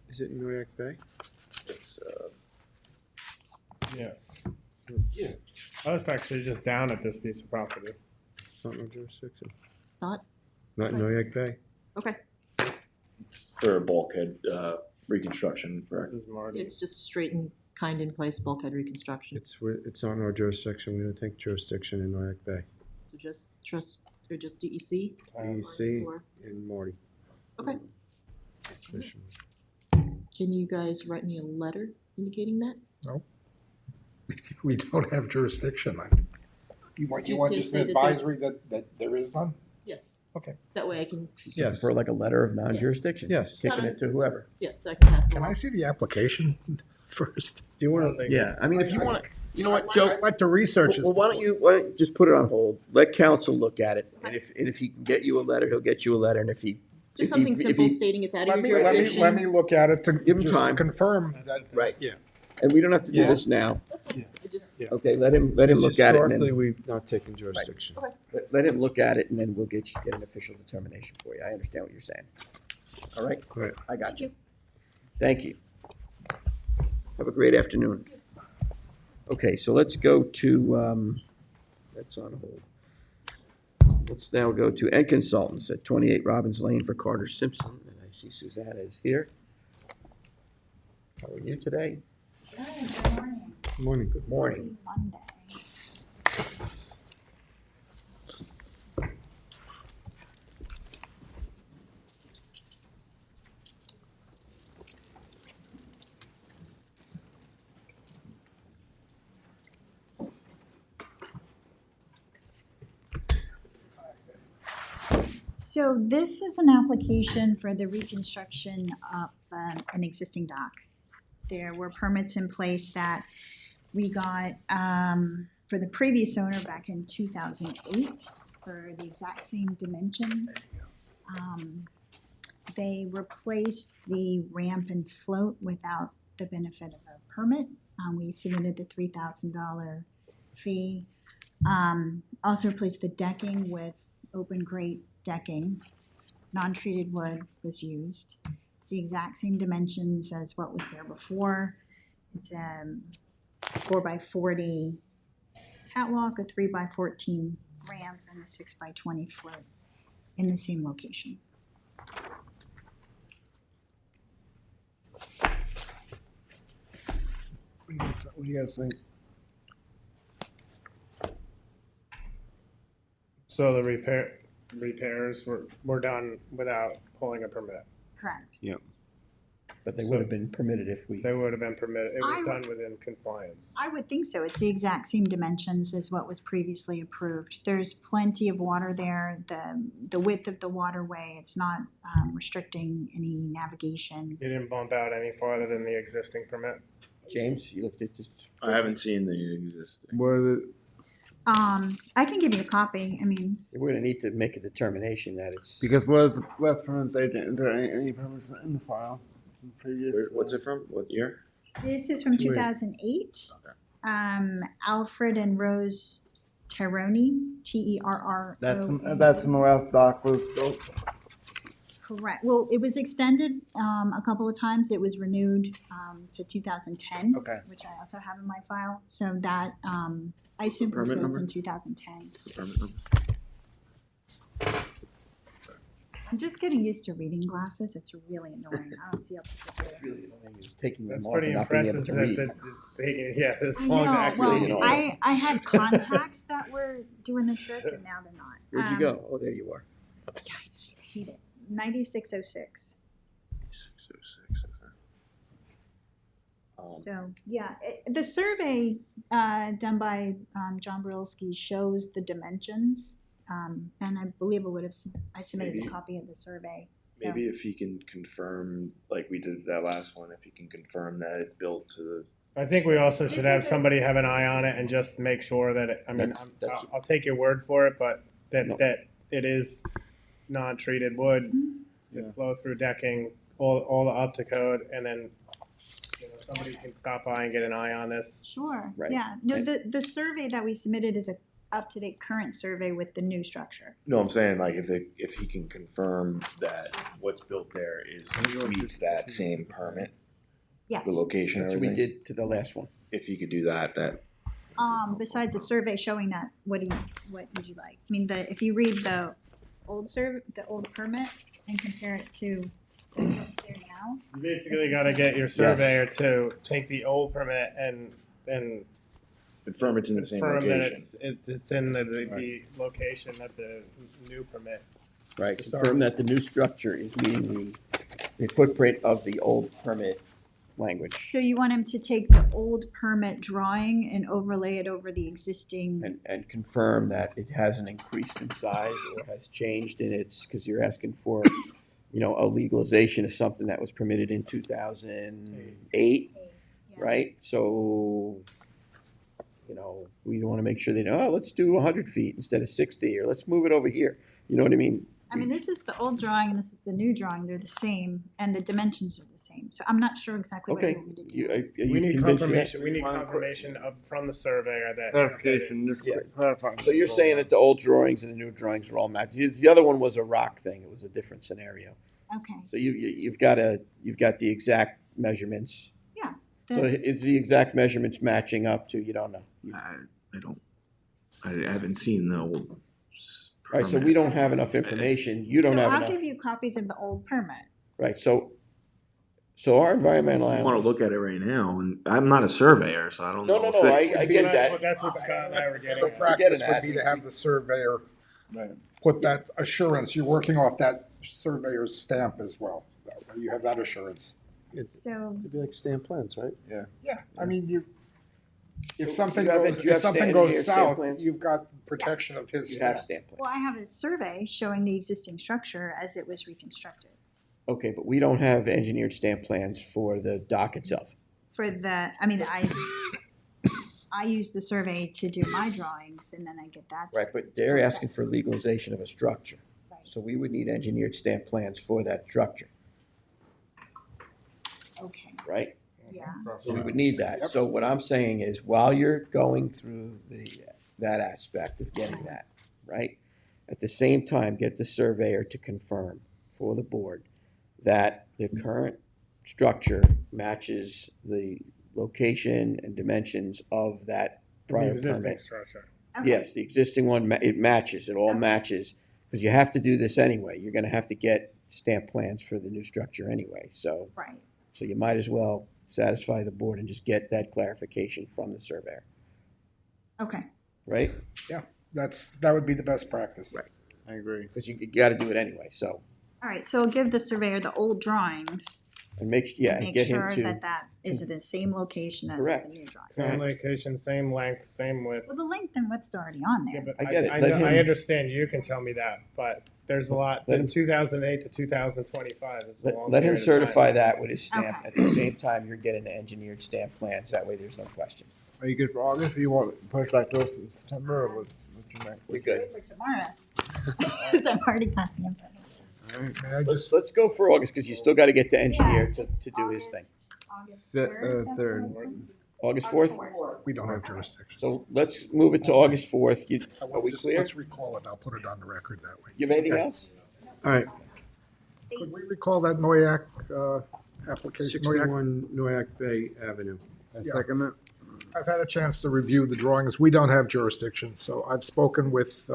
[SPEAKER 3] Is it Noyak Bay?
[SPEAKER 12] It's,
[SPEAKER 8] Yeah. I was actually just down at this piece of property.
[SPEAKER 3] It's not in our jurisdiction.
[SPEAKER 17] It's not?
[SPEAKER 3] Not Noyak Bay.
[SPEAKER 17] Okay.
[SPEAKER 12] for bulkhead reconstruction, correct?
[SPEAKER 8] This is Marty.
[SPEAKER 17] It's just straight and kind in place bulkhead reconstruction.
[SPEAKER 3] It's not in our jurisdiction. We don't take jurisdiction in Noyak Bay.
[SPEAKER 17] So just DEC?
[SPEAKER 3] DEC
[SPEAKER 17] Or-
[SPEAKER 3] and Marty.
[SPEAKER 17] Okay.
[SPEAKER 3] conversation.
[SPEAKER 17] Can you guys write me a letter indicating that?
[SPEAKER 18] No. We don't have jurisdiction. You want
[SPEAKER 17] Just to
[SPEAKER 18] just
[SPEAKER 17] say
[SPEAKER 18] an
[SPEAKER 17] that there's-
[SPEAKER 18] advisory that there is none?
[SPEAKER 17] Yes.
[SPEAKER 18] Okay.
[SPEAKER 17] That way I can,
[SPEAKER 1] Yes. For like a letter of non-jurisdiction?
[SPEAKER 3] Yes.
[SPEAKER 1] Kicking it to whoever.
[SPEAKER 17] yes, I can pass it
[SPEAKER 18] Can I
[SPEAKER 17] along.
[SPEAKER 18] see the application first?
[SPEAKER 3] Do you want to?
[SPEAKER 1] Yeah, I mean, if you want to, you know what, Joe?
[SPEAKER 18] I'd like to research this.
[SPEAKER 1] Well, why don't you just put it on hold? Let council look at it, and if he can get you a letter, he'll get you a letter, and if he.
[SPEAKER 17] Just
[SPEAKER 1] if he-
[SPEAKER 17] something
[SPEAKER 1] if
[SPEAKER 17] simple
[SPEAKER 1] he-
[SPEAKER 17] stating it's out of
[SPEAKER 18] Let
[SPEAKER 17] your
[SPEAKER 18] me, let me,
[SPEAKER 17] jurisdiction.
[SPEAKER 18] let me look at it to,
[SPEAKER 1] Give him
[SPEAKER 18] just to
[SPEAKER 1] time.
[SPEAKER 18] confirm that.
[SPEAKER 1] Right.
[SPEAKER 3] Yeah.
[SPEAKER 1] And we don't have to do
[SPEAKER 3] Yeah.
[SPEAKER 1] this now.
[SPEAKER 17] I just,
[SPEAKER 1] Okay, let him look at it, and
[SPEAKER 3] Historically,
[SPEAKER 1] then,
[SPEAKER 3] we've not taken jurisdiction.
[SPEAKER 17] okay.
[SPEAKER 1] let him look at it, and then we'll get an official determination for you. I understand what you're saying. All right?
[SPEAKER 3] Right.
[SPEAKER 1] I got you. Thank you. Have a great afternoon. Okay, so let's go to, that's on hold. Let's now go to Ed Consultants at 28 Robbins Lane for Carter Simpson, and I see Susanna is here. How are you today?
[SPEAKER 3] Good morning.
[SPEAKER 1] Good morning.
[SPEAKER 19] So this is an application for the reconstruction of an existing dock. There were permits in place that we got for the previous owner back in 2008 for the exact same dimensions. They replaced the ramp and float without the benefit of a permit. We submitted the $3,000 fee. Also replaced the decking with open grate decking. Non-treated wood was used. It's the exact same dimensions as what was there before. It's a 4x40 catwalk, a 3x14 ramp, and a 6x20 float in the same location.
[SPEAKER 10] What do you guys think?
[SPEAKER 8] So the repairs were done without pulling a permit.
[SPEAKER 19] Correct.
[SPEAKER 1] But they would have been permitted if we.
[SPEAKER 8] They would have been permitted. It was
[SPEAKER 19] I-
[SPEAKER 8] done within compliance.
[SPEAKER 19] I would think so. It's the exact same dimensions as what was previously approved. There's plenty of water there. The width of the waterway, it's not restricting any navigation.
[SPEAKER 8] You didn't bump out any farther than the existing permit?
[SPEAKER 1] James, you looked at this?
[SPEAKER 12] I haven't seen the existing.
[SPEAKER 10] What are the,
[SPEAKER 19] I can give you a copy. I mean,
[SPEAKER 1] We're gonna need to make a determination that it's.
[SPEAKER 10] because what is the last permits agent? Is there any permits in the file from previous?
[SPEAKER 12] What's it from? What year?
[SPEAKER 19] this is from
[SPEAKER 10] 2-8.
[SPEAKER 19] 2008. Alfred and Rose Terroni, Terro.
[SPEAKER 10] That's when the last dock was built.
[SPEAKER 19] Correct. Well, it was extended a couple of times. It was renewed to 2010.
[SPEAKER 10] Okay.
[SPEAKER 19] Which I also have in my file. So that, I assume it was
[SPEAKER 12] Permit
[SPEAKER 19] built
[SPEAKER 12] number?
[SPEAKER 19] in 2010.
[SPEAKER 12] The permit number?
[SPEAKER 19] I'm just getting used to reading glasses. It's really annoying. I don't see up to the
[SPEAKER 1] Really annoying is taking them
[SPEAKER 8] That's
[SPEAKER 1] off
[SPEAKER 8] pretty
[SPEAKER 1] and not being able
[SPEAKER 8] impressive
[SPEAKER 1] to read.
[SPEAKER 8] that it's taking, yeah, this
[SPEAKER 19] I
[SPEAKER 8] long to
[SPEAKER 19] know.
[SPEAKER 8] actually.
[SPEAKER 19] Well, I had contacts that were doing the trick and now they're not.
[SPEAKER 1] Where'd you go? Oh, there you are.
[SPEAKER 19] I hate it. 9606. So, yeah, the survey done by John Brilski shows the dimensions. And I believe I submitted a
[SPEAKER 12] Maybe-
[SPEAKER 19] copy of the survey. So,
[SPEAKER 12] Maybe if he can confirm, like we did that last one, if he can confirm that it's built to the.
[SPEAKER 8] I think we also should
[SPEAKER 19] This
[SPEAKER 8] have
[SPEAKER 19] is a-
[SPEAKER 8] somebody have an eye on it and just make sure that, I mean,
[SPEAKER 1] That's-
[SPEAKER 8] I'll take your word for it, but
[SPEAKER 1] No.
[SPEAKER 8] that it is non-treated wood, it flow through decking, all the up to code, and then, somebody can stop by and get an eye on this.
[SPEAKER 19] sure,
[SPEAKER 1] Right.
[SPEAKER 19] yeah. No,
[SPEAKER 1] And-
[SPEAKER 19] the survey that we submitted is a up-to-date current survey with the new structure.
[SPEAKER 12] No, I'm saying like if he can confirm that what's built there meets that same permit,
[SPEAKER 19] Yes.
[SPEAKER 12] the location,
[SPEAKER 1] That's what we
[SPEAKER 12] everything.
[SPEAKER 1] did to the last one.
[SPEAKER 12] If he could do that,
[SPEAKER 19] Besides a survey showing that, what would you like? I mean, if you read the old permit and compare it to what's there now.
[SPEAKER 8] You basically gotta get your surveyor to take the old permit and
[SPEAKER 12] confirm it's in the same
[SPEAKER 8] confirm that
[SPEAKER 12] location.
[SPEAKER 8] it's in the location of the new permit.
[SPEAKER 1] Right,
[SPEAKER 8] Sorry.
[SPEAKER 1] confirm that the new structure is meeting the footprint of the old permit language
[SPEAKER 19] So you want him to take the old permit drawing and overlay it over the existing,
[SPEAKER 1] and confirm that it hasn't increased in size or has changed in its, because you're asking for, a legalization of something that was permitted in 2008, right? So, we want to make sure they know, oh, let's do 100 feet instead of 60, or let's move it over here. You know what I mean?
[SPEAKER 19] this is the old drawing and this is the new drawing, they're the same, and the dimensions are the same, so I'm not sure exactly what you
[SPEAKER 1] Okay.
[SPEAKER 19] want me to do.
[SPEAKER 1] You, are
[SPEAKER 8] We
[SPEAKER 1] you
[SPEAKER 8] need
[SPEAKER 1] convinced of that?
[SPEAKER 8] confirmation, we need confirmation from the surveyor that.
[SPEAKER 10] Clarification, just clarifying.
[SPEAKER 1] So you're saying that the old drawings and the new drawings are all matched. The other one was a rock thing. It was a different scenario.
[SPEAKER 19] Okay,
[SPEAKER 1] So you've got the exact measurements.
[SPEAKER 19] yeah.
[SPEAKER 1] So is the exact measurements matching up to, you don't know?
[SPEAKER 4] I haven't seen the old.
[SPEAKER 1] Right, so we don't have enough information. You don't
[SPEAKER 19] So
[SPEAKER 1] have
[SPEAKER 19] I'll
[SPEAKER 1] enough.
[SPEAKER 19] give you copies of the old permit.
[SPEAKER 1] Right, so our environmental
[SPEAKER 4] I want
[SPEAKER 1] analyst.
[SPEAKER 4] to look at it right now, and I'm not a surveyor, so I don't
[SPEAKER 1] No,
[SPEAKER 4] know.
[SPEAKER 1] no, no,
[SPEAKER 4] if it's-
[SPEAKER 1] I get that.
[SPEAKER 8] That's what Scott and I were getting
[SPEAKER 18] The
[SPEAKER 8] at.
[SPEAKER 18] practice
[SPEAKER 1] getting
[SPEAKER 18] would be
[SPEAKER 1] at.
[SPEAKER 18] to have the surveyor put that assurance, you're working off that surveyor's stamp as well. That way you have that assurance.
[SPEAKER 19] So,
[SPEAKER 3] It'd be like stamp plans, right?
[SPEAKER 18] Yeah, I mean, if
[SPEAKER 1] So
[SPEAKER 18] something
[SPEAKER 1] you have-
[SPEAKER 18] goes,
[SPEAKER 1] do you
[SPEAKER 18] if
[SPEAKER 1] have
[SPEAKER 18] something
[SPEAKER 1] standard
[SPEAKER 18] goes
[SPEAKER 1] here, stamp
[SPEAKER 18] south,
[SPEAKER 1] plans?
[SPEAKER 18] you've got protection of his
[SPEAKER 1] You have
[SPEAKER 18] stamp.
[SPEAKER 1] stamp plans.
[SPEAKER 19] well, I have a survey showing the existing structure as it was reconstructed.
[SPEAKER 1] Okay, but we don't have engineered stamp plans for the dock itself.
[SPEAKER 19] For the, I use the survey to do my drawings and then I get that.
[SPEAKER 1] Right, but they're asking for legalization of a structure.
[SPEAKER 19] Right.
[SPEAKER 1] So we would need engineered stamp plans for that structure,
[SPEAKER 19] Okay,
[SPEAKER 1] right?
[SPEAKER 19] yeah.
[SPEAKER 1] So we would need that. So what I'm saying is, while you're going through that aspect of getting that, right? At the same time, get the surveyor to confirm for the board that the current structure matches the location and dimensions of that
[SPEAKER 8] The
[SPEAKER 1] prior
[SPEAKER 8] existing
[SPEAKER 1] permit.
[SPEAKER 8] structure.
[SPEAKER 19] Okay.
[SPEAKER 1] Yes, the existing one, it matches, it all
[SPEAKER 19] Okay.
[SPEAKER 1] matches, because you have to do this anyway. You're gonna have to get stamp plans for the new structure anyway, so.
[SPEAKER 19] Right.
[SPEAKER 1] So you might as well satisfy the board and just get that clarification from the surveyor,
[SPEAKER 19] Okay,
[SPEAKER 1] right?
[SPEAKER 18] That would be the best practice.
[SPEAKER 1] Right.
[SPEAKER 3] I agree.
[SPEAKER 1] Because you gotta do it anyway, so,
[SPEAKER 19] all right, so give the surveyor the old drawings.
[SPEAKER 1] and make
[SPEAKER 19] Make
[SPEAKER 1] get him
[SPEAKER 19] sure
[SPEAKER 1] to.
[SPEAKER 19] that is the same location as the
[SPEAKER 1] Correct.
[SPEAKER 19] new drawing.
[SPEAKER 8] Same location, same length, same width.
[SPEAKER 19] Well, the length and width's already on
[SPEAKER 8] Yeah,
[SPEAKER 19] there.
[SPEAKER 8] but
[SPEAKER 1] I get it.
[SPEAKER 8] I,
[SPEAKER 1] Let
[SPEAKER 8] know, I
[SPEAKER 1] him-
[SPEAKER 8] understand you can tell me that, but there's a lot,
[SPEAKER 1] Let
[SPEAKER 8] in
[SPEAKER 1] him-
[SPEAKER 8] 2008 to 2025 is a long
[SPEAKER 1] Let him
[SPEAKER 8] period of time.
[SPEAKER 1] certify that with his stamp.
[SPEAKER 19] Okay.
[SPEAKER 1] At the same time, you're getting the engineered stamp plans, that way there's no question.
[SPEAKER 10] Are you good for August, or you want to push back to us in September, or what's your next?
[SPEAKER 1] We're good.
[SPEAKER 19] Wait for tomorrow. Because I've already got the information.
[SPEAKER 18] May I just,
[SPEAKER 1] Let's go for August, because you still gotta get the engineer
[SPEAKER 19] Yeah,
[SPEAKER 1] to
[SPEAKER 19] it's
[SPEAKER 1] do his thing.
[SPEAKER 19] August
[SPEAKER 10] The,
[SPEAKER 19] 3rd. that's
[SPEAKER 10] third.
[SPEAKER 19] the next one?
[SPEAKER 1] August 4th?
[SPEAKER 18] we don't have jurisdiction.
[SPEAKER 1] So let's move it to August 4th. Are we clear?
[SPEAKER 18] Let's recall it, I'll put it on the record that way.
[SPEAKER 1] You have anything
[SPEAKER 18] Okay.
[SPEAKER 1] else?
[SPEAKER 3] All right,
[SPEAKER 18] Could we recall that Noyak application? Noyak,
[SPEAKER 3] 61 Noyak Bay Avenue.
[SPEAKER 10] I
[SPEAKER 18] Yeah.
[SPEAKER 10] second it.
[SPEAKER 18] I've had a chance to review the drawings. We don't have jurisdiction, so I've spoken with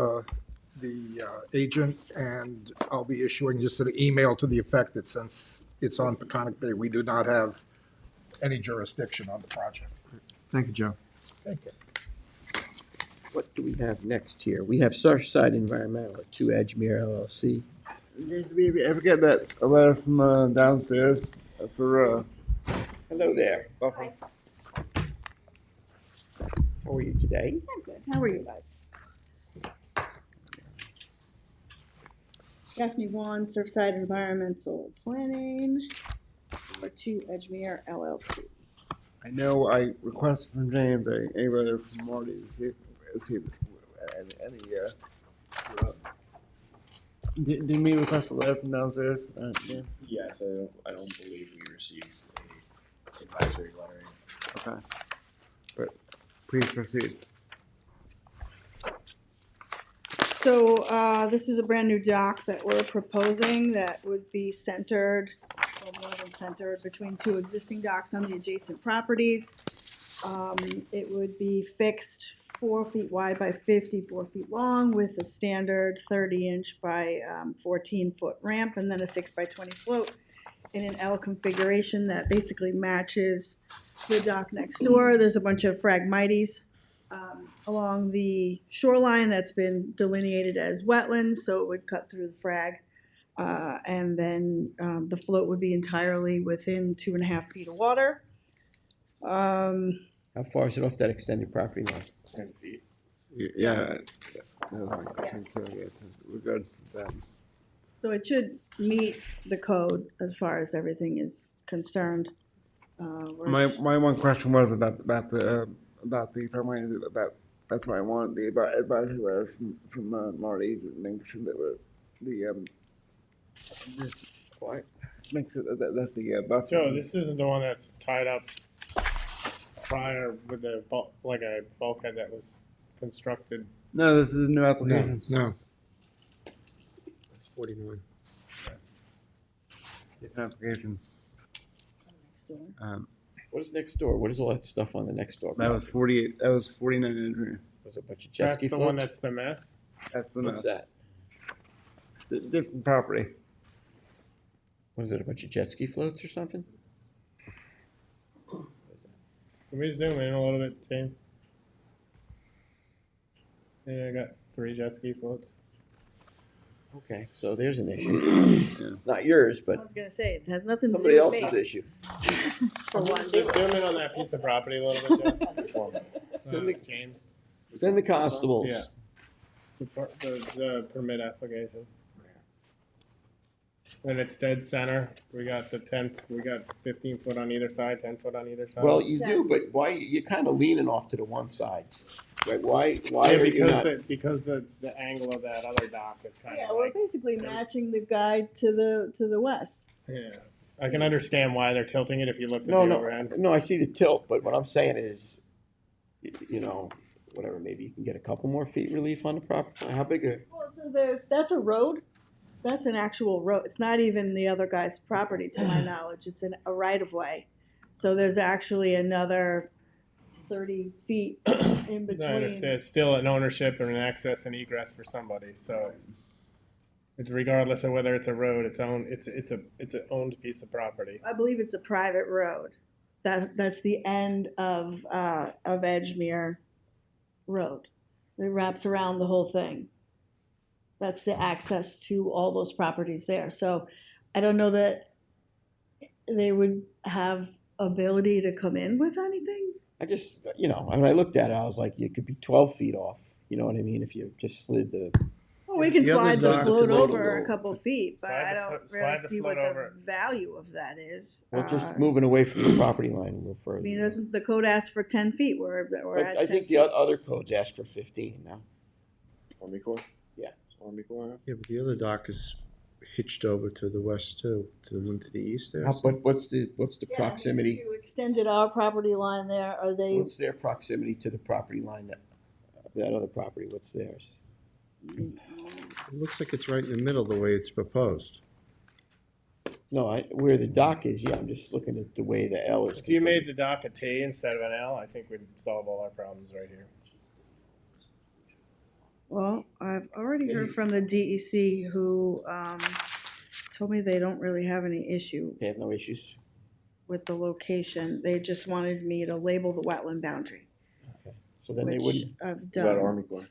[SPEAKER 18] the agent, and I'll be issuing just an email to the effect that since it's on Peconic Bay, we do not have any jurisdiction on the project.
[SPEAKER 3] Thank you, Joe.
[SPEAKER 18] Thank you.
[SPEAKER 1] What do we have next here? We have Surfside Environmental at 2 Edgemere LLC.
[SPEAKER 10] Did we ever get that a letter from downstairs for
[SPEAKER 1] Hello there.
[SPEAKER 10] buffer?
[SPEAKER 1] How are you today?
[SPEAKER 2] I'm good. How are you guys? Daphne Vaughn, Surfside Environmental Planning for 2 Edgemere LLC.
[SPEAKER 10] I know I requested from James a letter from Marty to see if any didn't we request a letter from downstairs, James?
[SPEAKER 12] Yes, I don't believe we received a advisory letter.
[SPEAKER 10] Okay. But please proceed.
[SPEAKER 2] So this is a brand new dock that we're proposing that would be centered, or more than centered, between 2 existing docks on the adjacent properties. It would be fixed 4 feet wide by 54 feet long with a standard 30-inch by 14-foot ramp and then a 6 by 20 float in an L configuration that basically matches the dock next door. There's a bunch of phragmites along the shoreline that's been delineated as wetlands, so it would cut through the frag. And then the float would be entirely within 2.5 feet of water.
[SPEAKER 1] How far is it off that extended property line?
[SPEAKER 12] 10 feet.
[SPEAKER 10] Yeah. We're good. Then.
[SPEAKER 2] So it should meet the code as far as everything is concerned.
[SPEAKER 10] My one question was about the permit, about that's why I wanted the advisory letter from Marty, making sure that just make sure that the buffer.
[SPEAKER 8] Joe, this isn't the one that's tied up prior with the like a bulkhead that was constructed.
[SPEAKER 10] No, this is a new application.
[SPEAKER 3] No. It's 49.
[SPEAKER 10] Different application.
[SPEAKER 1] What is next door? What is all that stuff on the next door?
[SPEAKER 10] That was 48. That was 49 Andrew.
[SPEAKER 1] Was it a bunch of jet
[SPEAKER 8] That's
[SPEAKER 1] ski
[SPEAKER 8] the
[SPEAKER 1] floats?
[SPEAKER 8] one that's the mess?
[SPEAKER 10] That's the
[SPEAKER 1] What's
[SPEAKER 10] mess.
[SPEAKER 1] that?
[SPEAKER 10] Different property.
[SPEAKER 1] Was it a bunch of jet ski floats or something?
[SPEAKER 8] Can we zoom in a little bit, James? Yeah, I got 3 jet ski floats.
[SPEAKER 1] Okay, so there's an issue. Not yours,
[SPEAKER 2] I
[SPEAKER 1] but
[SPEAKER 2] was gonna say, it has nothing to do
[SPEAKER 1] somebody
[SPEAKER 2] with
[SPEAKER 1] else's
[SPEAKER 2] me.
[SPEAKER 1] issue.
[SPEAKER 2] For once.
[SPEAKER 8] Just zoom in on that piece of property a little bit, Joe. Which one? James.
[SPEAKER 1] Send the constables.
[SPEAKER 8] Yeah. The permit application. When it's dead center, we got the 10, we got 15 foot on either side, 10 foot on either side.
[SPEAKER 1] Well, you do, but why, you're kind of leaning off to the one side. Right, why
[SPEAKER 8] Yeah,
[SPEAKER 1] are you
[SPEAKER 8] because
[SPEAKER 1] not?
[SPEAKER 8] because the angle of that other dock is kind
[SPEAKER 2] Yeah,
[SPEAKER 8] of
[SPEAKER 2] we're
[SPEAKER 8] like,
[SPEAKER 2] basically matching the guide to the west.
[SPEAKER 8] yeah. I can understand why they're tilting it if you looked at
[SPEAKER 1] No,
[SPEAKER 8] the
[SPEAKER 1] no,
[SPEAKER 8] overhead.
[SPEAKER 1] no, I see the tilt, but what I'm saying is, you know, whatever, maybe you can get a couple more feet relief on the property. How big a?
[SPEAKER 2] Well, so that's a road. That's an actual road. It's not even the other guy's property, to my knowledge. It's a right of way. So there's actually another 30 feet in
[SPEAKER 8] No,
[SPEAKER 2] between.
[SPEAKER 8] it's still an ownership and an access and egress for somebody, so it's regardless of whether it's a road, it's an owned piece of property.
[SPEAKER 2] I believe it's a private road. That's the end of Edgemere Road. It wraps around the whole thing. That's the access to all those properties there. So I don't know that they would have ability to come in with anything.
[SPEAKER 1] I just, you know, when I looked at it, I was like, you could be 12 feet off. You know what I mean? If you just slid the.
[SPEAKER 2] Well, we can
[SPEAKER 1] The other
[SPEAKER 2] slide the
[SPEAKER 1] dock's
[SPEAKER 2] float
[SPEAKER 1] a little
[SPEAKER 2] over a
[SPEAKER 1] low.
[SPEAKER 2] couple feet, but
[SPEAKER 8] Slide
[SPEAKER 2] I
[SPEAKER 8] the
[SPEAKER 2] don't
[SPEAKER 8] foot-
[SPEAKER 2] really
[SPEAKER 8] slide the
[SPEAKER 2] see
[SPEAKER 8] float
[SPEAKER 2] what
[SPEAKER 8] over.
[SPEAKER 2] the value of that is.
[SPEAKER 1] Well, just moving away from the property line a little
[SPEAKER 2] I
[SPEAKER 1] further.
[SPEAKER 2] mean, doesn't the code ask for 10 feet? We're
[SPEAKER 1] But
[SPEAKER 2] at
[SPEAKER 1] I
[SPEAKER 2] 10
[SPEAKER 1] think the
[SPEAKER 2] feet.
[SPEAKER 1] other codes ask for 15 now.
[SPEAKER 12] Army Corps?
[SPEAKER 1] Yeah.
[SPEAKER 12] Army Corps?
[SPEAKER 3] Yeah, but the other dock is hitched over to the west too, to the one to the east there.
[SPEAKER 1] But what's the
[SPEAKER 2] Yeah, I mean,
[SPEAKER 1] proximity?
[SPEAKER 2] if you extended our property line there, are they?
[SPEAKER 1] What's their proximity to the property line, that other property, what's theirs?
[SPEAKER 3] It looks like it's right in the middle the way it's proposed.
[SPEAKER 1] No, where the dock is, yeah, I'm just looking at the way the L is.
[SPEAKER 8] If you made the dock a T instead of an L, I think we'd solve all our problems right here.
[SPEAKER 2] Well, I've already heard from the DEC who told me they don't really have any issue
[SPEAKER 1] They have no issues?
[SPEAKER 2] with the location. They just wanted me to label the wetland boundary,
[SPEAKER 1] So then they
[SPEAKER 2] which
[SPEAKER 1] wouldn't,
[SPEAKER 2] I've
[SPEAKER 12] What
[SPEAKER 2] done.
[SPEAKER 12] about Army Corps?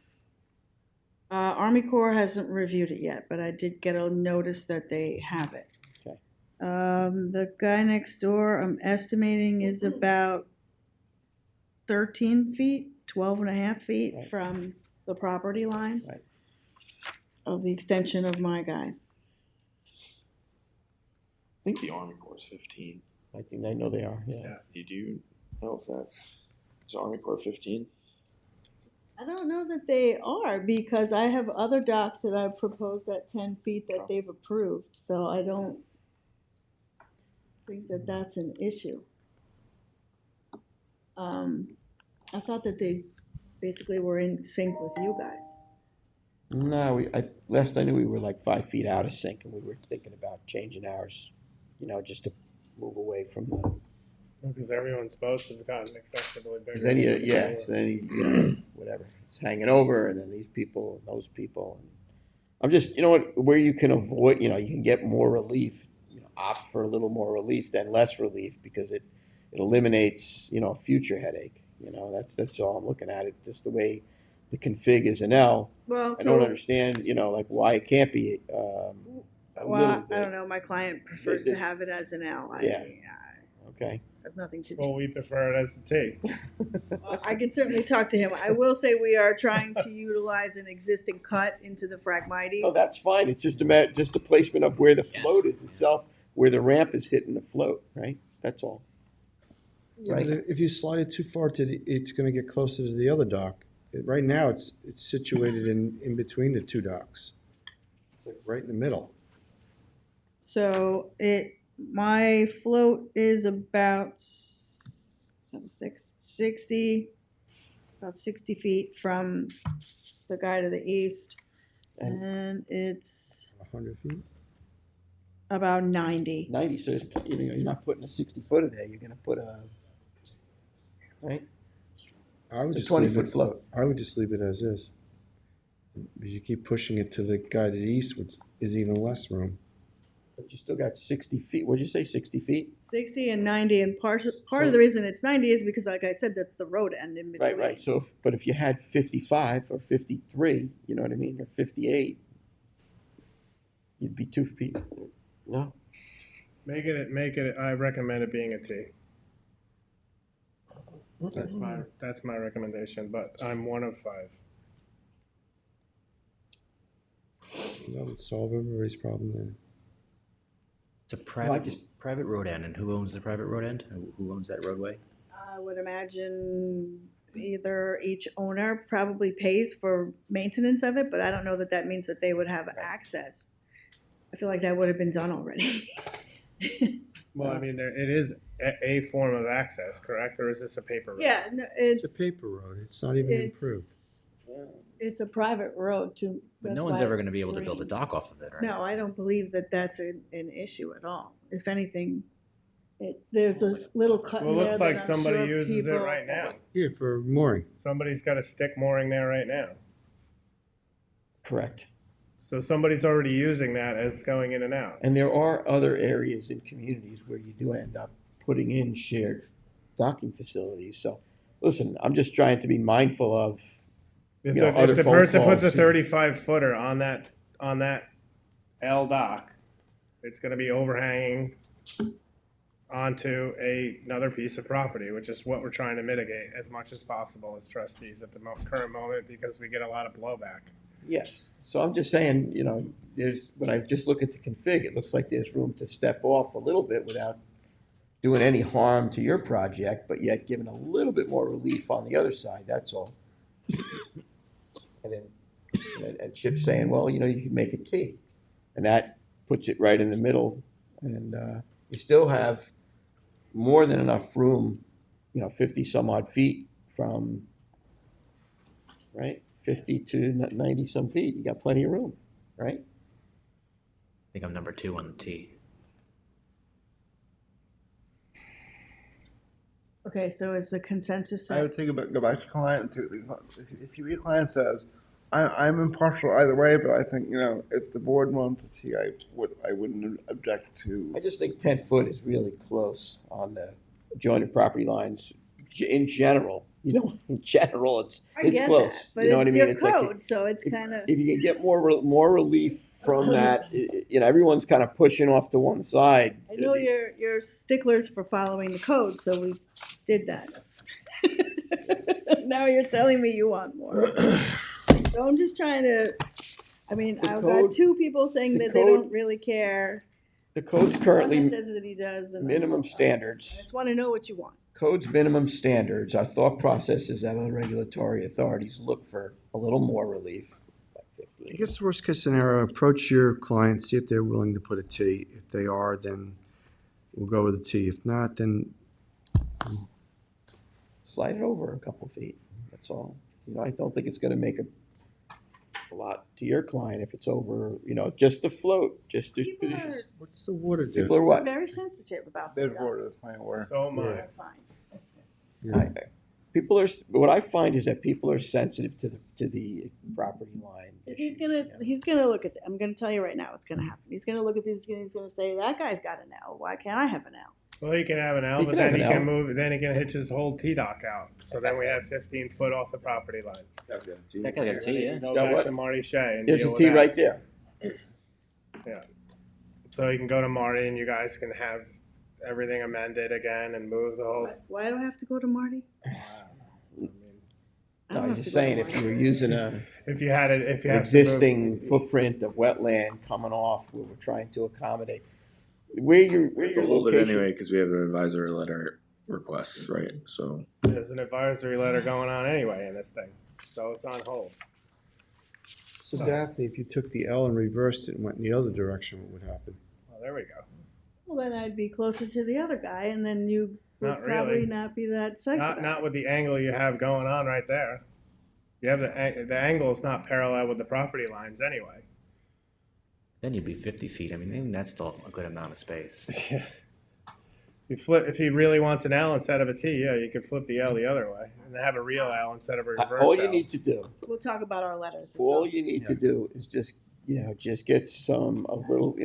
[SPEAKER 2] Army Corps hasn't reviewed it yet, but I did get a notice that they have it.
[SPEAKER 1] Okay.
[SPEAKER 2] The guy next door, I'm estimating, is about 13 feet, 12 and a half feet
[SPEAKER 1] Right.
[SPEAKER 2] from the property line
[SPEAKER 1] Right.
[SPEAKER 2] of the extension of my guy.
[SPEAKER 12] I think the Army Corps is 15.
[SPEAKER 1] I know they are, yeah.
[SPEAKER 12] Yeah. You do know if that's, is Army Corps 15?
[SPEAKER 2] I don't know that they are, because I have other docks that I've proposed at 10 feet that they've approved, so I don't think that that's an issue. I thought that they basically were in sync with you guys.
[SPEAKER 1] No, last I knew we were like 5 feet out of sync, and we were thinking about changing ours, you know, just to move away from the.
[SPEAKER 8] Because everyone's supposed to have gotten excessively bigger.
[SPEAKER 1] Because then you know, whatever, it's hanging over, and then these people and those people. And I'm just, you know what, where you can avoid, you know, you can get more relief, you know, opt for a little more relief than less relief, because it eliminates, you know, a future headache. You know, that's all I'm looking at it, just the way the config is an L.
[SPEAKER 2] Well,
[SPEAKER 1] I don't understand, you know, like why it can't be a
[SPEAKER 2] Well,
[SPEAKER 1] little
[SPEAKER 2] I
[SPEAKER 1] bit.
[SPEAKER 2] don't know, my client prefers to have it as an L.
[SPEAKER 1] Yeah. Okay.
[SPEAKER 2] Has nothing to do.
[SPEAKER 8] Well, we prefer it as a T.
[SPEAKER 2] I can certainly talk to him. I will say we are trying to utilize an existing cut into the Phragmites.
[SPEAKER 1] Oh, that's fine. It's just just the placement of where the float is itself, where the ramp is hitting the float, right? That's all.
[SPEAKER 3] Yeah,
[SPEAKER 1] Right.
[SPEAKER 3] but if you slide it too far it's gonna get closer to the other dock. Right now, it's situated in between the two docks. It's like right in the middle.
[SPEAKER 2] So my float is about 60, about 60 feet from the guy to the east. And it's
[SPEAKER 3] 100 feet?
[SPEAKER 2] about 90.
[SPEAKER 1] 90, so there's, you're not putting a 60-footer there. You're going to put a, right?
[SPEAKER 3] I would
[SPEAKER 1] It's a
[SPEAKER 3] just leave
[SPEAKER 1] 20-foot
[SPEAKER 3] it-
[SPEAKER 1] float.
[SPEAKER 3] I would just leave it as is. Because you keep pushing it to the guy to the east, which is even less room.
[SPEAKER 1] But you still got 60 feet. What'd you say, 60 feet?
[SPEAKER 2] 60 and 90, and part of the reason it's 90 is because, like I said, that's the road end in between.
[SPEAKER 1] Right. So, but if you had 55 or 53, you know what I mean, or 58, you'd be 2 feet. No?
[SPEAKER 8] Make it, I recommend it being a T. That's my recommendation, but I'm one of 5.
[SPEAKER 3] That would solve everybody's problem then.
[SPEAKER 13] It's a private road end, and who owns the private road end? Who owns that roadway?
[SPEAKER 2] I would imagine either each owner probably pays for maintenance of it, but I don't know that that means that they would have access. I feel like that would have been done already.
[SPEAKER 8] Well, I mean, it is a form of access, correct? Or is this a paper road?
[SPEAKER 2] Yeah, no,
[SPEAKER 3] It's a paper road. It's not even improved.
[SPEAKER 2] It's a private road too.
[SPEAKER 13] But no one's ever going to be able to build a dock off of it, right?
[SPEAKER 2] No, I don't believe that that's an issue at all. If anything, there's this little cut in
[SPEAKER 8] Well, it
[SPEAKER 2] there
[SPEAKER 8] looks
[SPEAKER 2] that
[SPEAKER 8] like
[SPEAKER 2] I'm
[SPEAKER 8] somebody
[SPEAKER 2] sure
[SPEAKER 8] uses it
[SPEAKER 2] people-
[SPEAKER 8] right now.
[SPEAKER 3] Yeah, for mooring.
[SPEAKER 8] Somebody's got a stick mooring there right now.
[SPEAKER 1] Correct.
[SPEAKER 8] So somebody's already using that as going in and out.
[SPEAKER 1] And there are other areas in communities where you do end up putting in shared docking facilities. So, listen, I'm just trying to be mindful of,
[SPEAKER 8] If
[SPEAKER 1] you know,
[SPEAKER 8] the,
[SPEAKER 1] other
[SPEAKER 8] if the
[SPEAKER 1] phone
[SPEAKER 8] person puts a
[SPEAKER 1] calls.
[SPEAKER 8] 35 footer on that L dock, it's going to be overhanging onto another piece of property, which is what we're trying to mitigate as much as possible as trustees at the current moment, because we get a lot of blowback.
[SPEAKER 1] Yes. So I'm just saying, you know, when I just look at the config, it looks like there's room to step off a little bit without doing any harm to your project, but yet giving a little bit more relief on the other side, that's all. And Chip's saying, well, you know, you can make a T. And that puts it right in the middle. And you still have more than enough room, you know, 50 some odd feet from, right? 50 to 90 some feet. You got plenty of room, right?
[SPEAKER 13] I think I'm number 2 on the T.
[SPEAKER 2] Okay, so is the consensus
[SPEAKER 10] I
[SPEAKER 2] that
[SPEAKER 10] would go back to client to see what your client says. I'm impartial either way, but I think, you know, if the board wants to see, I wouldn't object to.
[SPEAKER 1] I just think 10 foot is really close on the adjoining property lines in general. You know, in general, it's
[SPEAKER 2] get
[SPEAKER 1] close.
[SPEAKER 2] that, but
[SPEAKER 1] You know what I
[SPEAKER 2] it's
[SPEAKER 1] mean?
[SPEAKER 2] your
[SPEAKER 1] It's like
[SPEAKER 2] code, so it's kind of.
[SPEAKER 1] if you can get more relief from that, you know, everyone's kind of pushing off to one side.
[SPEAKER 2] I know you're sticklers for following the code, so we did that. Now you're telling me you want more. So I'm just trying to, I mean,
[SPEAKER 1] The
[SPEAKER 2] I've
[SPEAKER 1] code-
[SPEAKER 2] got 2 people saying
[SPEAKER 1] the
[SPEAKER 2] that they
[SPEAKER 1] code-
[SPEAKER 2] don't really care.
[SPEAKER 1] The code's
[SPEAKER 2] One
[SPEAKER 1] currently
[SPEAKER 2] that says that he does. And
[SPEAKER 1] minimum
[SPEAKER 2] I
[SPEAKER 1] standards.
[SPEAKER 2] just want to know what you want.
[SPEAKER 1] Code's minimum standards. Our thought process is that other regulatory authorities look for a little more relief.
[SPEAKER 3] I guess worst case scenario, approach your client, see if they're willing to put a T. If they are, then we'll go with a T. If not, then
[SPEAKER 1] Slide it over a couple feet. That's all. You know, I don't think it's going to make a lot to your client if it's over, you know, just the float, just
[SPEAKER 2] People are
[SPEAKER 3] what's the water do?
[SPEAKER 1] people are what?
[SPEAKER 2] very sensitive about
[SPEAKER 10] There's
[SPEAKER 2] this.
[SPEAKER 10] water, that's plenty of water.
[SPEAKER 8] So am I.
[SPEAKER 2] They're fine.
[SPEAKER 1] People are. What I find is that people are sensitive to the property line.
[SPEAKER 2] He's gonna look at. I'm gonna tell you right now what's gonna happen. He's gonna look at this. He's gonna say that guy's got an L. Why can't I have an L?
[SPEAKER 8] Well, he can have an L,
[SPEAKER 1] He
[SPEAKER 8] but
[SPEAKER 1] can
[SPEAKER 8] then
[SPEAKER 1] have
[SPEAKER 8] he
[SPEAKER 1] an
[SPEAKER 8] can
[SPEAKER 1] L.
[SPEAKER 8] move. Then he can hitch his whole T dock out. So then we have 15 foot off the property line.
[SPEAKER 13] That got a T, yeah.
[SPEAKER 8] Go
[SPEAKER 1] got
[SPEAKER 8] back
[SPEAKER 1] what?
[SPEAKER 8] to Marty Shea and
[SPEAKER 1] There's
[SPEAKER 8] deal
[SPEAKER 1] a
[SPEAKER 8] with
[SPEAKER 1] T
[SPEAKER 8] that.
[SPEAKER 1] right there.
[SPEAKER 8] Yeah. So you can go to Marty and you guys can have everything amended again and move the whole.
[SPEAKER 2] Why do I have to go to Marty?
[SPEAKER 1] No, I'm just saying, if you're using
[SPEAKER 8] If you had it, if you
[SPEAKER 1] an
[SPEAKER 8] have to move-
[SPEAKER 1] existing footprint of wetland coming off, where we're trying to accommodate, where's
[SPEAKER 12] To
[SPEAKER 1] your
[SPEAKER 12] hold it
[SPEAKER 1] location?
[SPEAKER 12] anyway, because we have an advisory letter request, right? So
[SPEAKER 8] There's an advisory letter going on anyway in this thing, so it's on hold.
[SPEAKER 3] So Daphne, if you took the L and reversed it and went in the other direction, what would happen?
[SPEAKER 8] Well, there we go.
[SPEAKER 2] Well, then I'd be closer to the other guy, and then you would
[SPEAKER 8] Not
[SPEAKER 2] probably
[SPEAKER 8] really.
[SPEAKER 2] not be that psyched
[SPEAKER 8] Not
[SPEAKER 2] about
[SPEAKER 8] not
[SPEAKER 2] it.
[SPEAKER 8] with the angle you have going on right there. You have the angle is not parallel with the property lines anyway.
[SPEAKER 13] Then you'd be 50 feet. I mean, even that's still a good amount of space.
[SPEAKER 8] You flip if he really wants an L instead of a T. Yeah, you could flip the L the other way and have a real L instead of a reverse
[SPEAKER 1] All you
[SPEAKER 8] L.
[SPEAKER 1] need to do,
[SPEAKER 2] We'll talk about our letters. It's
[SPEAKER 1] all
[SPEAKER 2] all-
[SPEAKER 1] you need to do is just get a little,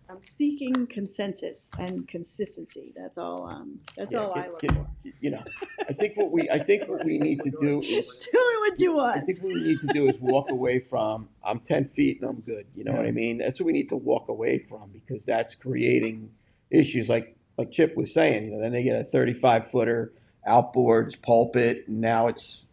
[SPEAKER 2] I'm seeking consensus and consistency. That's all. That's all I look for.
[SPEAKER 1] I think what we need to do is,
[SPEAKER 2] Tell me what you
[SPEAKER 1] I
[SPEAKER 2] want.
[SPEAKER 1] think what we need to do is walk away from, I'm 10 feet and I'm good, you know what I mean? That's what we need to walk away from, because that's creating issues like Chip was saying, then they get a 35-footer, outboards, pulpit, and now it's,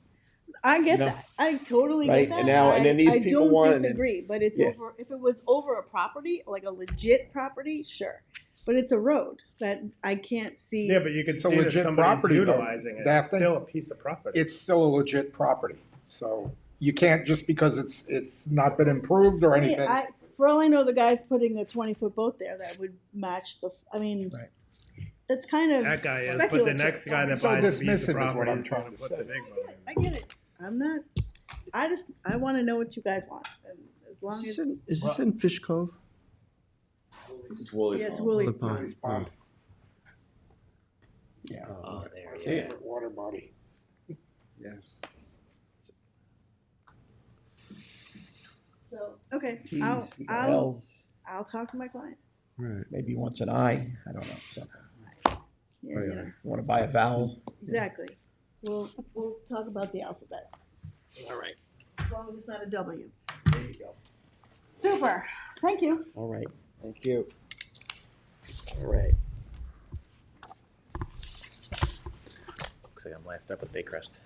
[SPEAKER 2] I get
[SPEAKER 1] No.
[SPEAKER 2] that. I totally
[SPEAKER 1] Right,
[SPEAKER 2] get that.
[SPEAKER 1] and now- and then these
[SPEAKER 2] I
[SPEAKER 1] people
[SPEAKER 2] don't
[SPEAKER 1] want it, and-
[SPEAKER 2] disagree, but it's
[SPEAKER 1] Yeah.
[SPEAKER 2] over. If it was over a property, like a legit property, sure. But it's a road that I can't see.
[SPEAKER 8] Yeah, but you can
[SPEAKER 18] It's a
[SPEAKER 8] see that
[SPEAKER 18] legit
[SPEAKER 8] somebody's
[SPEAKER 18] property, though,
[SPEAKER 8] utilizing it. It's
[SPEAKER 18] Daphne.
[SPEAKER 8] still a piece of property.
[SPEAKER 18] It's still a legit property, so you can't, just because it's not been improved or anything.
[SPEAKER 2] For all I know, the guy's putting a 20-foot boat there that would match the. I mean,
[SPEAKER 8] Right.
[SPEAKER 2] it's kind of
[SPEAKER 8] That guy is, but the
[SPEAKER 2] speculative.
[SPEAKER 8] next guy that
[SPEAKER 18] So
[SPEAKER 8] buys the piece
[SPEAKER 18] dismissive
[SPEAKER 8] of
[SPEAKER 18] is what
[SPEAKER 8] property
[SPEAKER 18] I'm
[SPEAKER 8] is
[SPEAKER 18] trying
[SPEAKER 8] going to
[SPEAKER 18] to
[SPEAKER 8] put the
[SPEAKER 18] say.
[SPEAKER 8] big boat in.
[SPEAKER 2] I get it. I'm not. I want to know what you guys want, and as long as
[SPEAKER 3] Is this in Fish Cove?
[SPEAKER 12] it's Woolly.
[SPEAKER 2] yeah, it's
[SPEAKER 12] Pond.
[SPEAKER 2] Willie's
[SPEAKER 3] Pond.
[SPEAKER 2] Pond.
[SPEAKER 1] yeah.
[SPEAKER 13] Oh, there.
[SPEAKER 1] See it.
[SPEAKER 18] Water body. Yes.
[SPEAKER 2] So okay,
[SPEAKER 1] T's,
[SPEAKER 2] I'll
[SPEAKER 1] we got
[SPEAKER 2] I'll,
[SPEAKER 1] L's,
[SPEAKER 2] I'll talk to my client.
[SPEAKER 3] Right.
[SPEAKER 1] maybe once an I don't know, something.
[SPEAKER 2] Yeah, you know,
[SPEAKER 1] Want to buy a vowel?
[SPEAKER 2] exactly. We'll talk about the alphabet
[SPEAKER 1] All right,
[SPEAKER 2] as long as it's not a W.
[SPEAKER 1] there you go.
[SPEAKER 2] Super. Thank you.
[SPEAKER 1] All right,
[SPEAKER 10] Thank you.
[SPEAKER 1] all right.
[SPEAKER 13] Looks like I'm last up with Baycrest.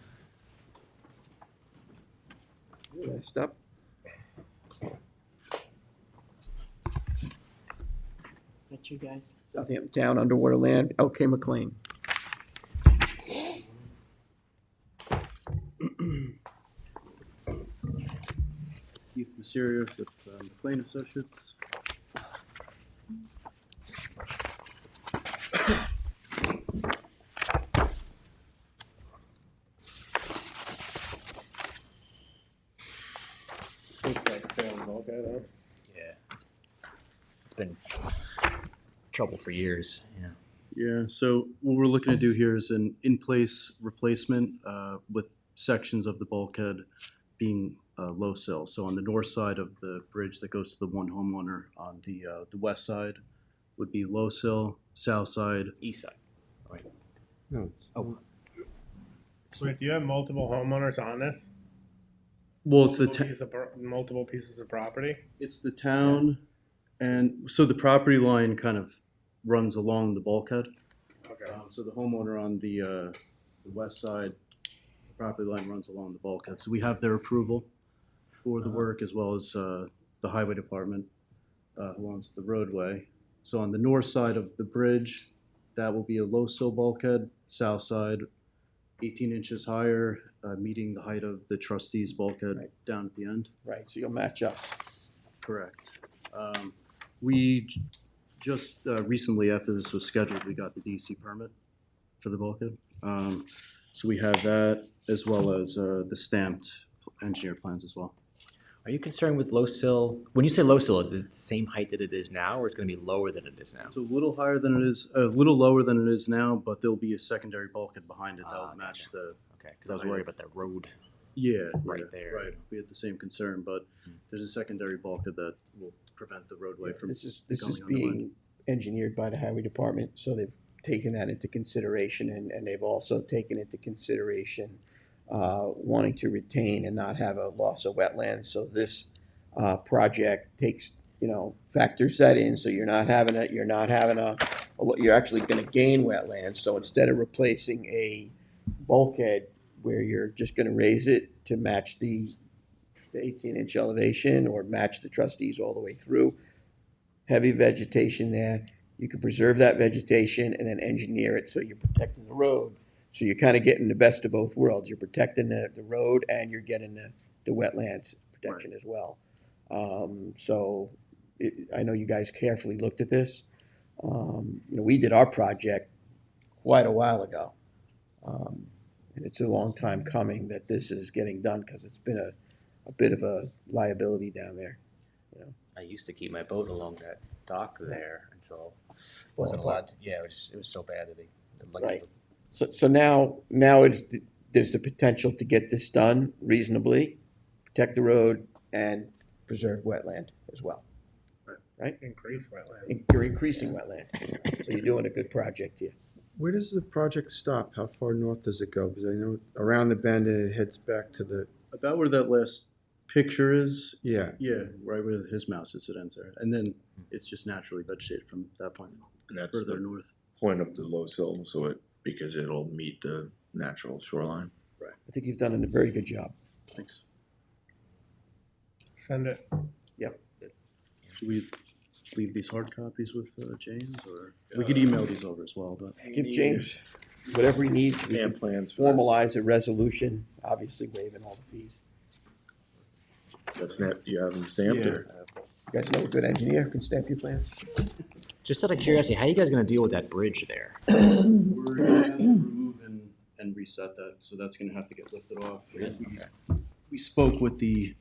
[SPEAKER 1] Last up.
[SPEAKER 2] That's you guys.
[SPEAKER 1] Southampton Town, Underwater Land, LK McLean.
[SPEAKER 7] Keith Messerier with McLean Associates.
[SPEAKER 8] Looks like Salem, okay, though.
[SPEAKER 13] Yeah. It's been trouble for years. Yeah.
[SPEAKER 7] Yeah, so what we're looking to do here is an in-place replacement with sections of the bulkhead being low sill. So on the north side of the bridge that goes to the one homeowner, on the west side would be low sill, south side.
[SPEAKER 13] East side. Right.
[SPEAKER 3] No, it's,
[SPEAKER 13] Oh.
[SPEAKER 8] Wait, do you have multiple homeowners on this?
[SPEAKER 7] Well, it's the
[SPEAKER 8] Multiple pieces of property?
[SPEAKER 7] it's the town, and so the property line kind of runs along the bulkhead.
[SPEAKER 8] Okay.
[SPEAKER 7] So the homeowner on the west side, the property line runs along the bulkhead. So we have their approval for the work, as well as the highway department who owns the roadway. So on the north side of the bridge, that will be a low sill bulkhead. South side, 18 inches higher, meeting the height of the Trustees bulkhead down at the end.
[SPEAKER 1] Right, so you'll match up.
[SPEAKER 7] Correct. We just recently, after this was scheduled, we got the DC permit for the bulkhead. So we have that, as well as the stamped engineer plans as well.
[SPEAKER 13] Are you concerned with low sill? When you say low sill, is it the same height that it is now, or it's going to be lower than it is now?
[SPEAKER 7] It's a little higher than it is, a little lower than it is now, but there'll be a secondary bulkhead behind it that'll match the.
[SPEAKER 13] Okay, because I was worried about that road.
[SPEAKER 7] Yeah,
[SPEAKER 13] Right
[SPEAKER 7] yeah,
[SPEAKER 13] there.
[SPEAKER 7] Right, we had the same concern, but there's a secondary bulkhead that will prevent the roadway from
[SPEAKER 1] This is
[SPEAKER 7] becoming undermined.
[SPEAKER 1] being engineered by the highway department, so they've taken that into consideration, and they've also taken into consideration wanting to retain and not have a loss of wetlands. So this project takes factors that in, so you're actually gonna gain wetlands. So instead of replacing a bulkhead where you're just gonna raise it to match the 18-inch elevation or match the trustees all the way through, heavy vegetation there, you can preserve that vegetation and then engineer it so you're protecting the road. So you're kind of getting the best of both worlds. You're protecting the road and you're getting the wetlands protection as well. I know you guys carefully looked at this. We did our project quite a while ago. And it's a long time coming that this is getting done because it's been a bit of a liability down there.
[SPEAKER 13] I used to keep my boat along that dock there until wasn't allowed to, yeah, it was so bad that
[SPEAKER 1] Right. So now there's the potential to get this done reasonably, protect the road and preserve wetland as well. Right?
[SPEAKER 8] Increase wetland.
[SPEAKER 1] You're increasing wetland. So you're doing a good project here.
[SPEAKER 3] Where does the project stop? How far north does it go? Because I know around the bend and it heads back to the,
[SPEAKER 7] About where that last picture is,
[SPEAKER 3] yeah.
[SPEAKER 7] yeah, right where his mouse is, it ends there. And then it's just naturally vegetated from that point
[SPEAKER 12] And that's
[SPEAKER 7] further
[SPEAKER 12] the
[SPEAKER 7] north.
[SPEAKER 12] point of the low sill, because it'll meet the natural shoreline.
[SPEAKER 7] Right.
[SPEAKER 1] I think you've done a very good job.
[SPEAKER 7] Thanks.
[SPEAKER 8] Send it.
[SPEAKER 1] Yep.
[SPEAKER 7] Should we leave these hard copies with James, or we could email these over as well, but.
[SPEAKER 1] Give James whatever he needs. We can
[SPEAKER 12] plans.
[SPEAKER 1] formalize a resolution, obviously waiving all the fees.
[SPEAKER 12] That's net, you have them stamped or?
[SPEAKER 1] You guys know a good engineer who can stamp your plans?
[SPEAKER 13] Just out of curiosity, how are you guys gonna deal with that bridge there?
[SPEAKER 7] We're gonna have to remove and reset that, so that's gonna have to get lifted off. We spoke with the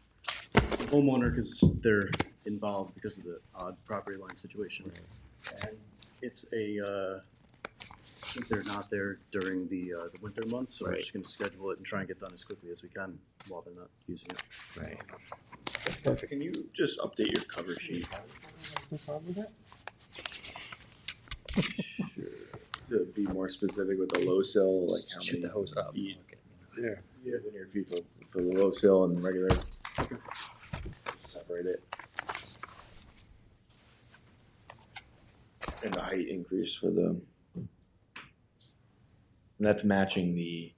[SPEAKER 7] homeowner because they're involved because of the odd property line situation. And it's I think they're not there during the winter months, so we're just gonna schedule it and try and get done as quickly as we can while they're not using it.
[SPEAKER 13] Right.
[SPEAKER 1] Perfect.
[SPEAKER 12] Can you just update your cover sheet?
[SPEAKER 1] No problem with that.
[SPEAKER 12] To be more specific with the low sill, like how
[SPEAKER 13] Shoot
[SPEAKER 12] many
[SPEAKER 13] the hose up.
[SPEAKER 12] feet?
[SPEAKER 3] Yeah.
[SPEAKER 12] Linear feet for the low sill and regular. Separate it. And the height increase for the. And that's matching the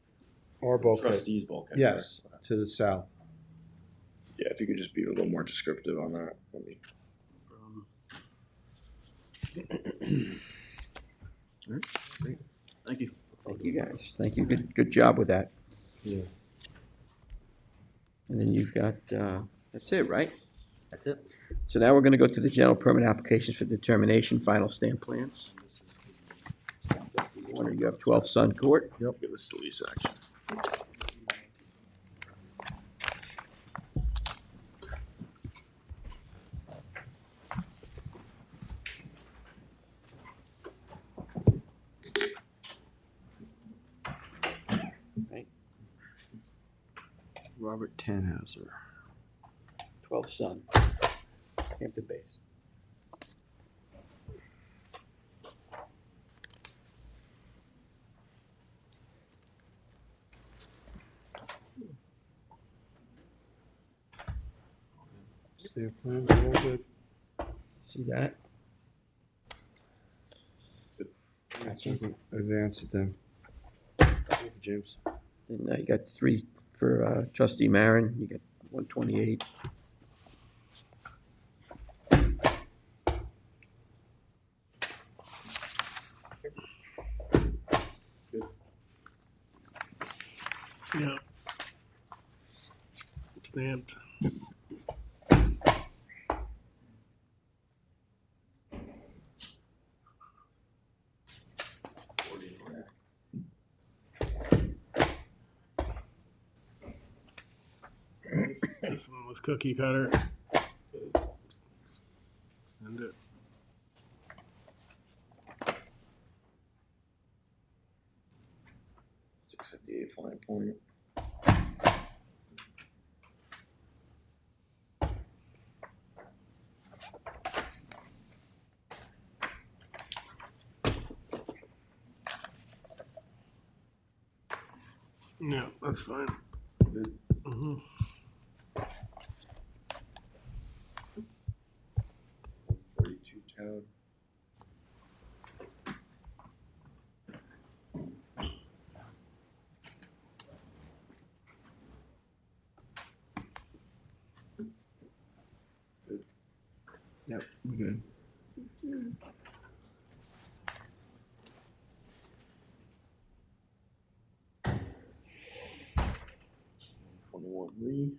[SPEAKER 3] Or bulkhead.
[SPEAKER 12] trustees bulkhead.
[SPEAKER 3] Yes,
[SPEAKER 12] correct?
[SPEAKER 3] to the south.
[SPEAKER 12] Yeah, if you could just be a little more descriptive on that.
[SPEAKER 7] All right, great. Thank you.
[SPEAKER 1] Thank you, guys. Thank you. Good job with that.
[SPEAKER 3] Yeah.
[SPEAKER 1] And then you've got, that's it, right?
[SPEAKER 13] That's it.
[SPEAKER 1] So now we're gonna go to the general permit applications for determination, final stamp plans. You have 12 Sun Court.
[SPEAKER 12] Yep. Give this to Lisa, actually.
[SPEAKER 3] Robert Tannhauser.
[SPEAKER 1] 12 Sun, Hampton Bays.
[SPEAKER 3] Stamp plans, all good.
[SPEAKER 1] See that?
[SPEAKER 3] That's advance it then. Thank you, James.
[SPEAKER 1] And now you got 3 for trustee Marin, you got 128.
[SPEAKER 8] Yeah. Stamped. This one was cookie cutter. Send it.
[SPEAKER 12] $658 fine point.
[SPEAKER 8] Yeah, that's fine. Mm-hmm.
[SPEAKER 1] Yep, we're good.
[SPEAKER 12] Lee.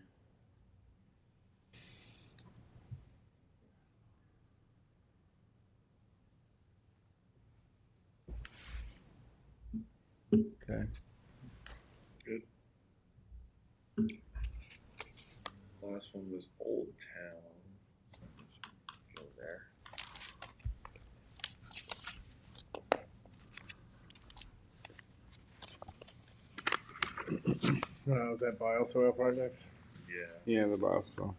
[SPEAKER 1] Okay.
[SPEAKER 12] Good. Last one was Old Town. Go there.
[SPEAKER 8] Was that bioswale project?
[SPEAKER 12] Yeah.
[SPEAKER 3] Yeah, the boss, so.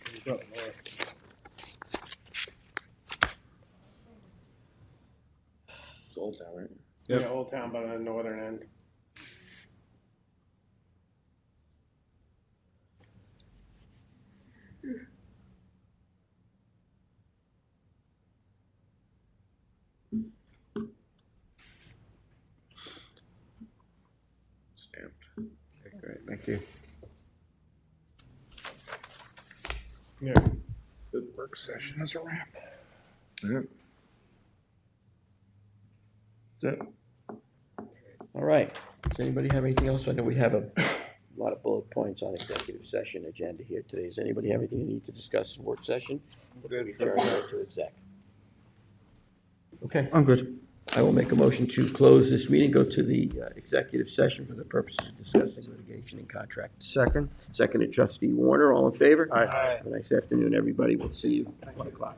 [SPEAKER 8] It's up north.
[SPEAKER 12] It's Old Town, right?
[SPEAKER 8] Yeah, Old Town by the northern end.
[SPEAKER 12] Stamped.
[SPEAKER 1] Okay, great, thank you.
[SPEAKER 8] Yeah. Good work session as a wrap.
[SPEAKER 1] That's it. All right. Does anybody have anything else? I know we have a lot of bullet points on executive session agenda here today. Does anybody have anything you need to discuss in work session? Or do we adjourn right to exec? Okay.
[SPEAKER 3] I'm good.
[SPEAKER 1] I will make a motion to close this meeting, go to the executive session for the purposes of discussing litigation and contract.
[SPEAKER 3] Second?
[SPEAKER 1] Seconded trustee Warner, all in favor?
[SPEAKER 3] Aye.
[SPEAKER 1] Have a nice afternoon, everybody. We'll see you at 1 o'clock.